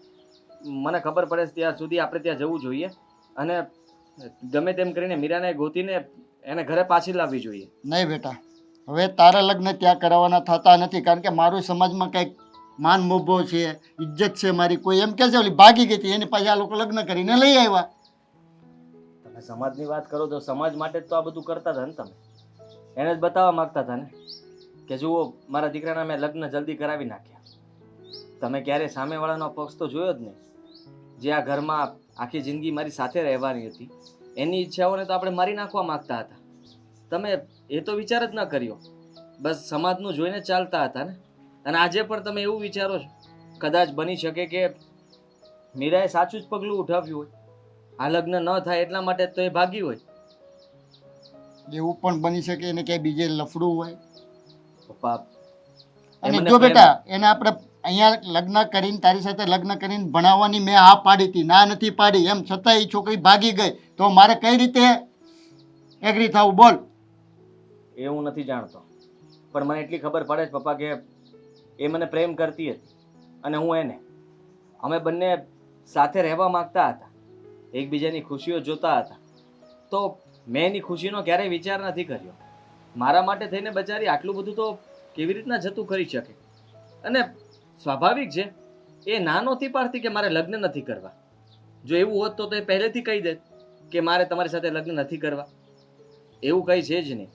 મને ખબર પડે છે ત્યાં સુધી આપણે ત્યાં જવું જોઈએ અને ગમે તેમ કરીને મીરાને ગોતીને એને ઘરે પાછી લાવવી જોઈએ. નહીં બેટા, હવે તારા લગ્ન ત્યાં કરાવવાના થતા નથી, કારણ કે મારું સમાજમાં કંઈક માન મોભો છે, ઇજ્જત છે મારી. કોઈ એમ કહે છે ઓલી ભાગી ગઈ હતી એની પાસે આ લોકો લગ્ન કરીને લઈ આવ્યા. તમે સમાજની વાત કરો તો સમાજ માટે જ તો આ બધું કરતા હતા ને તમે. એને જ બતાવવા માંગતા હતા ને કે જુઓ મારા દીકરાના મેં લગ્ન જલ્દી કરાવી નાખ્યા. તમે ક્યારે સામેવાળાનો પક્ષ તો જોયો જ નહીં. જે આ ઘરમાં આખી જિંદગી મારી સાથે રહેવાની હતી એની ઈચ્છાઓને તો આપણે મારી નાખવા માંગતા હતા. તમે એ તો વિચાર જ ન કર્યો, બસ સમાજનું જોઈને ચાલતા હતા ને. અને આજે પણ તમે એવું વિચારો છો કદાચ બની શકે કે મીરાએ સાચું જ પગલું ઉઠાવ્યું હોય. આ લગ્ન ન થાય એટલા માટે તો એ ભાગી હોય. એવું પણ બની શકે એને ક્યાંય બીજે લફડું હોય. પપ્પા અને એમને જો પ્રેમ- બેટા એને આપણે અહીંયા લગ્ન કરીને તારી સાથે લગ્ન કરીને ભણાવવાની મેં હા પાડી હતી, ના નથી પાડી. એમ છતાં એ છોકરી ભાગી ગઈ તો મારે કઈ રીતે એગ્રી થવું બોલ? એ હું નથી જાણતો પણ મને એટલી ખબર પડે છે પપ્પા કે એ મને પ્રેમ કરતી હતી અને હું એને. અમે બંને સાથે રહેવા માંગતા હતા, એકબીજાની ખુશીઓ જોતા હતા. તો મેં એની ખુશીનો ક્યારેય વિચાર નથી કર્યો. મારા માટે થઈને બચારી આટલું બધું તો કેવી રીતના જતું કરી શકે? અને સ્વાભાવિક છે એ ના નહોતી પાડતી કે મારે લગ્ન નથી કરવા. જો એવું હોત તો એ પહેલેથી કહી દેત કે મારે તમારી સાથે લગ્ન નથી કરવા. એવું કંઈ છે જ નહીં.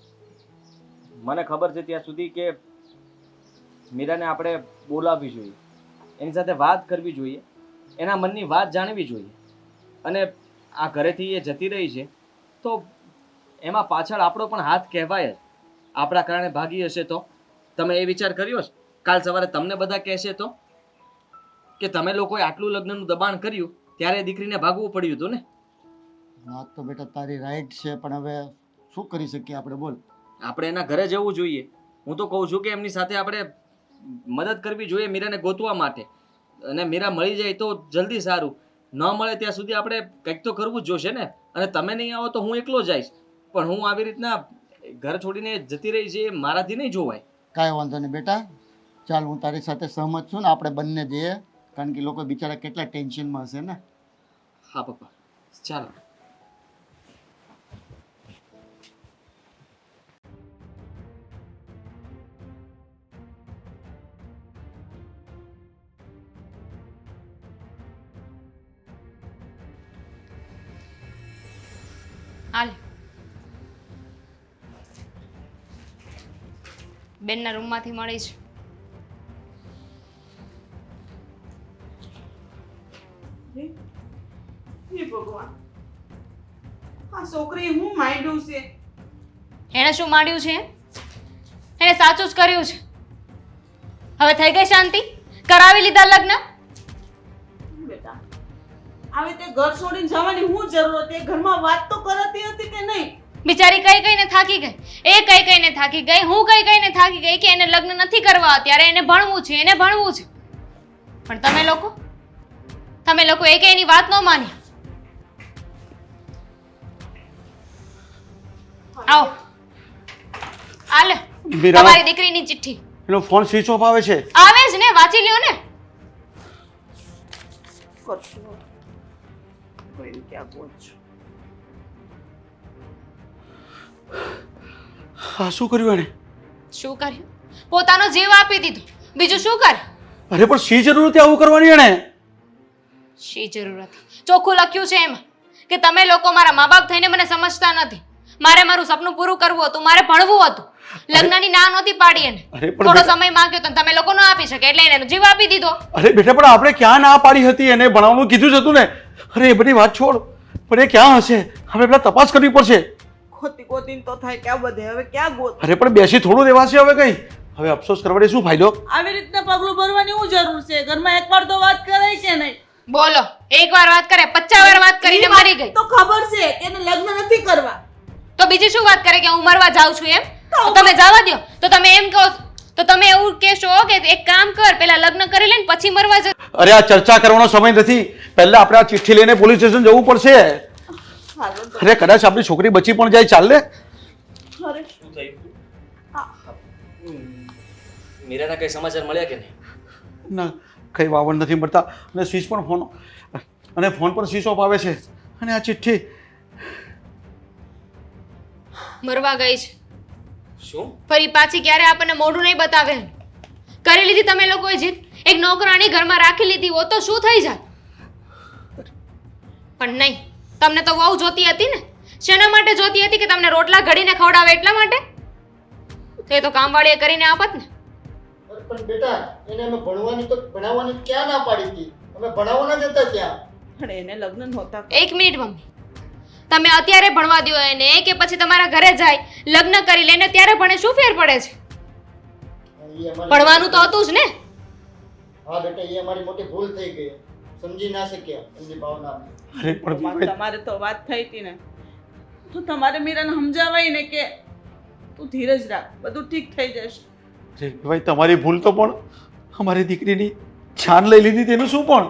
મને ખબર છે ત્યાં સુધી કે મીરાને આપણે બોલાવવી જોઈએ, એની સાથે વાત કરવી જોઈએ, એના મનની વાત જાણવી જોઈએ. અને આ ઘરેથી એ જતી રહી છે તો એમાં પાછળ આપણો પણ હાથ કહેવાય જ. આપણા કારણે ભાગી હશે તો તમે એ વિચાર કર્યો છે? કાલ સવારે તમને બધા કહેશે તો કે તમે લોકોએ આટલું લગ્નનું દબાણ કર્યું ત્યારે દીકરીને ભાગવું પડ્યું હતું ને. વાત તો બેટા તારી રાઈટ છે, પણ હવે શું કરી શકીએ આપણે બોલ? આપણે એના ઘરે જવું જોઈએ. હું તો કહું છું કે એમની સાથે આપણે મદદ કરવી જોઈએ મીરાને ગોતવા માટે. અને મીરા મળી જાય તો જલ્દી સારું, ન મળે ત્યાં સુધી આપણે કંઈક તો કરવું જ જોશે ને. અને તમે નહીં આવો તો હું એકલો જઈશ, પણ હું આવી રીતના ઘર છોડીને જતી રહી છે એ મારાથી નહીં જોવાય. કાંઈ વાંધો નહીં બેટા, ચાલ હું તારી સાથે સહમત છું ને આપણે બંને જઈએ, કારણ કે લોકો બિચારા કેટલા ટેન્શનમાં હશે ને. હા પપ્પા, ચાલો. હાલ બેનના રૂમમાંથી મળી છે. હે ભગવાન, આ છોકરી હું માંડ્યું છે. એણે શું માંડ્યું છે? એણે સાચું જ કર્યું છે. હવે થઈ ગઈ શાંતિ? કરાવી લીધા લગ્ન? બેટા, આવી તે ઘર છોડીને જવાની હું જરૂર હતી? એ ઘરમાં વાત તો કરતી હતી કે નહીં? બિચારી કઈ કઈને થાકી ગઈ, એ કઈ કઈને થાકી ગઈ, હું કઈ કઈને થાકી ગઈ કે એને લગ્ન નથી કરવા, અત્યારે એને ભણવું છે, એને ભણવું છે. પણ તમે લોકો એકે એની વાત ન માની. આવો આ લે મીરા, તમારી દીકરીની ચિઠ્ઠી. એનો ફોન સ્વિચ ઓફ આવે છે. આવે જ ને, વાંચી લ્યો ને. કરશું કોઈને ક્યાં પહોંચું? હા, શું કર્યું એને? શું કર્યું? પોતાનો જીવ આપી દીધો, બીજું શું કરે? અરે પણ શી જરૂર હતી આવું કરવાની એને? શી જરૂર હતી? ચોખ્ખું લખ્યું છે એમાં કે તમે લોકો મારા મા બાપ થઈને મને સમજતા નથી. મારે મારું સપનું પૂરું કરવું હતું, મારે ભણવું હતું. લગ્નની ના નહોતી પાડી એને અરે પણ થોડો બેટા- સમય માંગ્યો તો તમે લોકો ન આપી શકે એટલે એને એનો જીવ આપી દીધો. અરે બેટા પણ આપણે ક્યાં ના પાડી હતી? એને ભણાવવાનું કીધું જ હતું ને. અરે એ બધી વાત છોડ, પણ એ ક્યાં હશે? હવે પેલા તપાસ કરવી પડશે. ખોતી ખોતીને તો થાય ક્યાં બધે, હવે ક્યાં ગોત? અરે પણ બેસી થોડું રહેવાશે હવે કઈ. હવે અફસોસ કરવાથી શું ફાયદો? આવી રીતના પગલું ભરવાની શું જરૂર છે? ઘરમાં એકવાર તો વાત કરાય કે નહીં? બોલો, એકવાર વાત કરે 50 વાર વાત કરીને ઈ વાત મરી ગઈ તો ખબર છે કે એને લગ્ન નથી કરવા. તો બીજી શું વાત કરે કે હું મરવા જાઉં છું એમ? તો તમે જવા દ્યો. તો તમે એમ કહો તો તમે એવું કહેશો કે એક કામ કર, પહેલા લગ્ન કરી લે ને પછી મરવા જા. અરે આ ચર્ચા કરવાનો સમય નથી. પહેલા આપણે આ ચિઠ્ઠી લઈને પોલીસ સ્ટેશન જવું પડશે. હાલો તો. અરે કદાચ આપણી છોકરી બચી પણ જાય, ચાલ લે. અરે શું થયું? મીરાના કઈ સમાચાર મળ્યા કે નહીં? ના, કઈ વાવડ નથી મળતા. અને સ્વિચ પણ ફોન સ્વિચ ઓફ આવે છે. અને આ ચિઠ્ઠી મરવા ગઈ છે. શું? ફરી પાછી ક્યારે આપણને મોઢું નહીં બતાવે. કરી લીધી તમે લોકોએ જીત. એક નોકરાણી ઘરમાં રાખી લીધી હોત તો શું થઈ જાય? પણ નહીં, તમને તો વહુ જોતી હતી ને. શેના માટે જોતી હતી? કે તમને રોટલા ઘડીને ખવડાવે એટલા માટે? તો એ તો કામવાળીએ કરીને આપત ને. અરે પણ બેટા એને અમે ભણાવવાની ક્યાં ના પાડી હતી? અમે ભણાવવાના જ હતા ત્યાં. પણ એને લગ્ન નહોતા. એક મિનિટ મમ્મી, તમે અત્યારે ભણવા દો એને કે પછી તમારા ઘરે જાય લગ્ન કરી લેને ત્યારે ભણે, શું ફેર પડે છે? ઈ અમારી- ભણવાનું તો હતું જ ને. હા બેટા એ અમારી મોટી ભૂલ થઈ ગઈ, સમજી ના શક્યા એમની ભાવનાને. અરે પણ વિવાહિત- તમારે તો વાત થઈ હતી ને, તો તમારે મીરાને સમજાવાય ને કે તું ધીરજ રાખ, બધું ઠીક થઈ જશે. અરે ભાઈ તમારી ભૂલ તો પણ અમારી દીકરીની જાન લઈ લીધી તેનું શું પણ?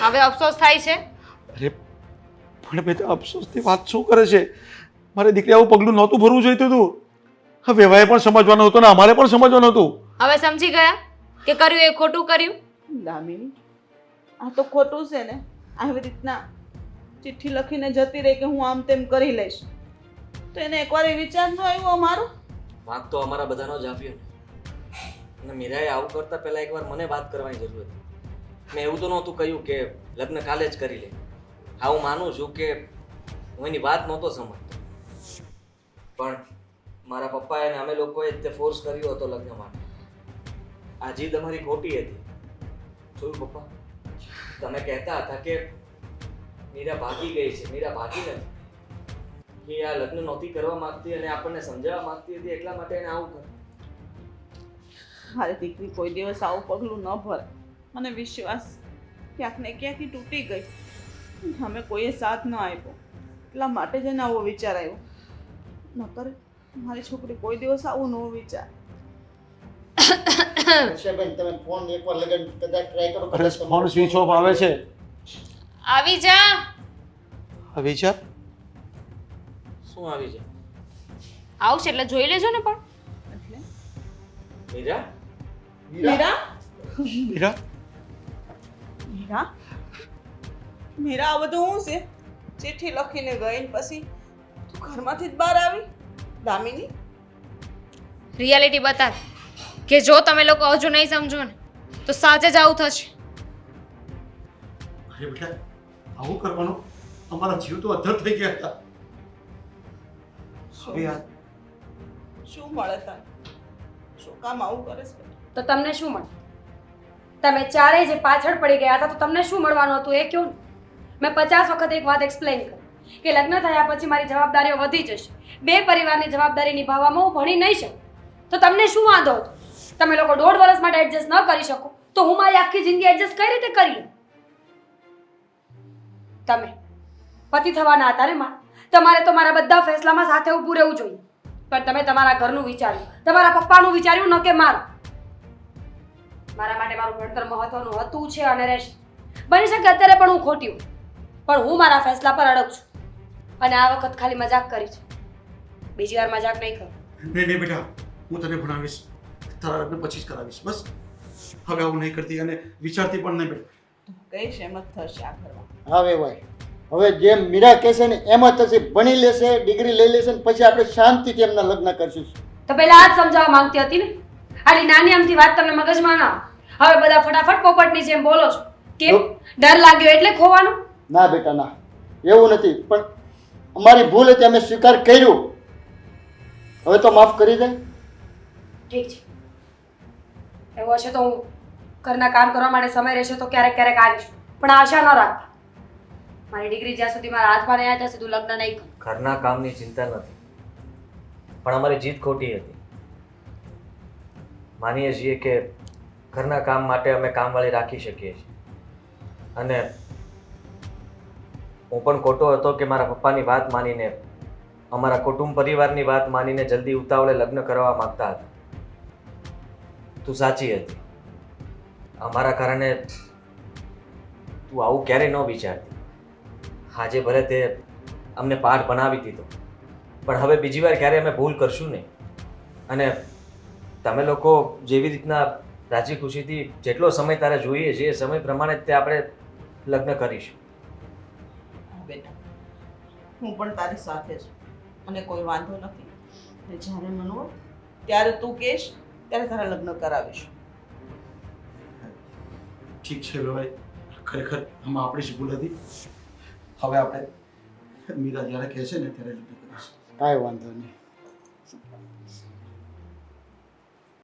હવે અફસોસ થાય છે. અરે પણ બેટા અફસોસની વાત શું કરે છે? મારી દીકરી આવું પગલું નહોતું ભરવું જોઈતું હતું. હવે વેવાએ પણ સમજવાનું હતું ને અમારે પણ સમજવાનું હતું. હવે સમજી ગયા કે કર્યું એ ખોટું કર્યું. દામિની, આ તો ખોટું છે ને. આવી રીતના ચિઠ્ઠી લખીને જતી રહી કે હું આમ તેમ કરી લઈશ, તો એને એકવાર એ વિચાર ન આવ્યો અમારો? વાંક તો અમારા બધાનો જ આવ્યો ને. અને મીરાએ આવું કરતા પહેલા એકવાર મને વાત કરવાની જરૂર હતી. મેં એવું તો નહોતું કહ્યું કે લગ્ન કાલે જ કરી લે. હા, હું માનું છું કે હું એની વાત નહોતો સમજતો, પણ મારા પપ્પાએ અને અમે લોકોએ જ તે ફોર્સ કર્યો હતો લગ્ન માટે. આ જીદ અમારી ખોટી હતી. જોયું પપ્પા, તમે કહેતા હતા કે મીરા ભાગી ગઈ છે, મીરા ભાગી નથી. એ આ લગ્ન નહોતી કરવા માંગતી અને આપણને સમજાવવા માંગતી હતી, એટલા માટે એને આવું કર્યું. મારી દીકરી કોઈ દિવસ આવું પગલું ન ભરે. મને વિશ્વાસ ક્યાંક ને ક્યાંકથી તૂટી ગઈ. અમે કોઈએ સાથ ન આપ્યો, એટલા માટે જ એને આવો વિચાર આવ્યો. નકર મારી છોકરી કોઈ દિવસ આવું ન વિચાર. હર્ષાબેન તમે ફોન એકવાર લગાડી કદાચ ટ્રાય કરો. અરે ફોન સ્વિચ ઓફ આવે છે. આવી જા. આ વિચાર શું આવી છે? આવશે એટલે જોઈ લેજો ને. પણ એટલે મીરા? મીરા, મીરા મીરા, મીરા, આ બધું શું છે? ચિઠ્ઠી લખીને ગઈ ને પછી તું ઘરમાંથી જ બહાર આવી? દામિની, રિયાલિટી બતાવ કે જો તમે લોકો હજુ નહીં સમજો ને તો સાચે જ આવું થશે. અરે બેટા આવું કરવાનું? અમારા જીવ તો અધર થઈ ગયા હતા. હવે આ શું મળે તને? શું કામ આવું કરે છે? તો તમને શું મળે? તમે ચારેય જે પાછળ પડી ગયા હતા તો તમને શું મળવાનું હતું એ કહો ને. મેં 50 વખત એક વાત એક્સપ્લેન કરી કે લગ્ન થયા પછી મારી જવાબદારીઓ વધી જશે. બે પરિવારની જવાબદારી નિભાવવામાં હું ભણી નહીં શકું. તો તમને શું વાંધો હતો? તમે લોકો 1.5 વર્ષ માટે એડજસ્ટ ન કરી શકો તો હું મારી આખી જિંદગી એડજસ્ટ કઈ રીતે કરી લઉં? તમે પતિ થવાના હતા ને માં, તમારે તો મારા બધા ફેસલામાં સાથે ઊભું રહેવું જોઈએ. પણ તમે તમારા ઘરનું વિચાર્યું, તમારા પપ્પાનું વિચાર્યું, ન કે મારું. મારા માટે મારું ભણતર મહત્વનું હતું છે અને રહેશે. બની શકે અત્યારે પણ હું ખોટી હું, પણ હું મારા ફેસલા પર અડગ છું. અને આ વખત ખાલી મજાક કરી છે, બીજી વાર મજાક નહીં કરું. નહીં બેટા, હું તને ભણાવીશ. તારા લગ્ન પછી જ કરાવીશ. બસ હવે આવું નહીં કરતી અને વિચારતી પણ નહીં બેટા. કઈ એમ જ થશે આ ઘરમાં. હા વેવાય હવે જેમ મીરા કહેશે ને એમ જ થશે. ભણી લેશે, ડિગ્રી લઈ લેશે ને પછી આપણે શાંતિથી એમના લગ્ન કરશું. તો પહેલા આ જ સમજાવવા માંગતી હતી ને. આટલી નાની અમથી વાત તમને મગજમાં ના આવે. હવે બધા ફટાફટ પોપટની જેમ બોલો છો. કેમ? ડર લાગ્યો એટલે ખોવાનું? ના બેટા ના, એવું નથી. પણ અમારી ભૂલ હતી, અમે સ્વીકાર કર્યું. હવે તો માફ કરી દે. ઠીક છે, એવું હશે તો હું ઘરના કામ કરવા માટે સમય રહેશે તો ક્યારેક ક્યારેક આવીશ, પણ આશા ન રાખતા. મારી ડિગ્રી જ્યાં સુધી મારા હાથમાં નહીં આવે ત્યાં સુધી લગ્ન નહીં કરું. ઘરના કામની ચિંતા નથી, પણ અમારી જીત ખોટી હતી. માનીએ છીએ કે ઘરના કામ માટે અમે કામવાળી રાખી શકીએ છીએ, અને હું પણ ખોટો હતો કે મારા પપ્પાની વાત માનીને, અમારા કુટુંબ પરિવારની વાત માનીને જલ્દી ઉતાવળે લગ્ન કરવા માંગતા હતા. તું સાચી હતી, અમારા કારણે તું આવું ક્યારેય ન વિચારતી. આજે ભલે તે અમને પાઠ બનાવી દીધો, પણ હવે બીજી વાર ક્યારે અમે ભૂલ કરશું નહીં. અને તમે લોકો જેવી રીતના રાજી ખુશીથી જેટલો સમય તારે જોઈએ છે એ સમય પ્રમાણે જ તે આપણે લગ્ન કરીશું. બેટા, હું પણ તારી સાથે છું અને કોઈ વાંધો નથી. ને જ્યારે મન હોય ત્યારે તું કહેશ ત્યારે તારા લગ્ન કરાવીશું. ઠીક છે ભાઈ, ખરેખર આમાં આપણી જ ભૂલ હતી. હવે આપણે મીરા જ્યારે કહેશે ને ત્યારે લગ્ન કરીશું. કાંઈ વાંધો નહીં.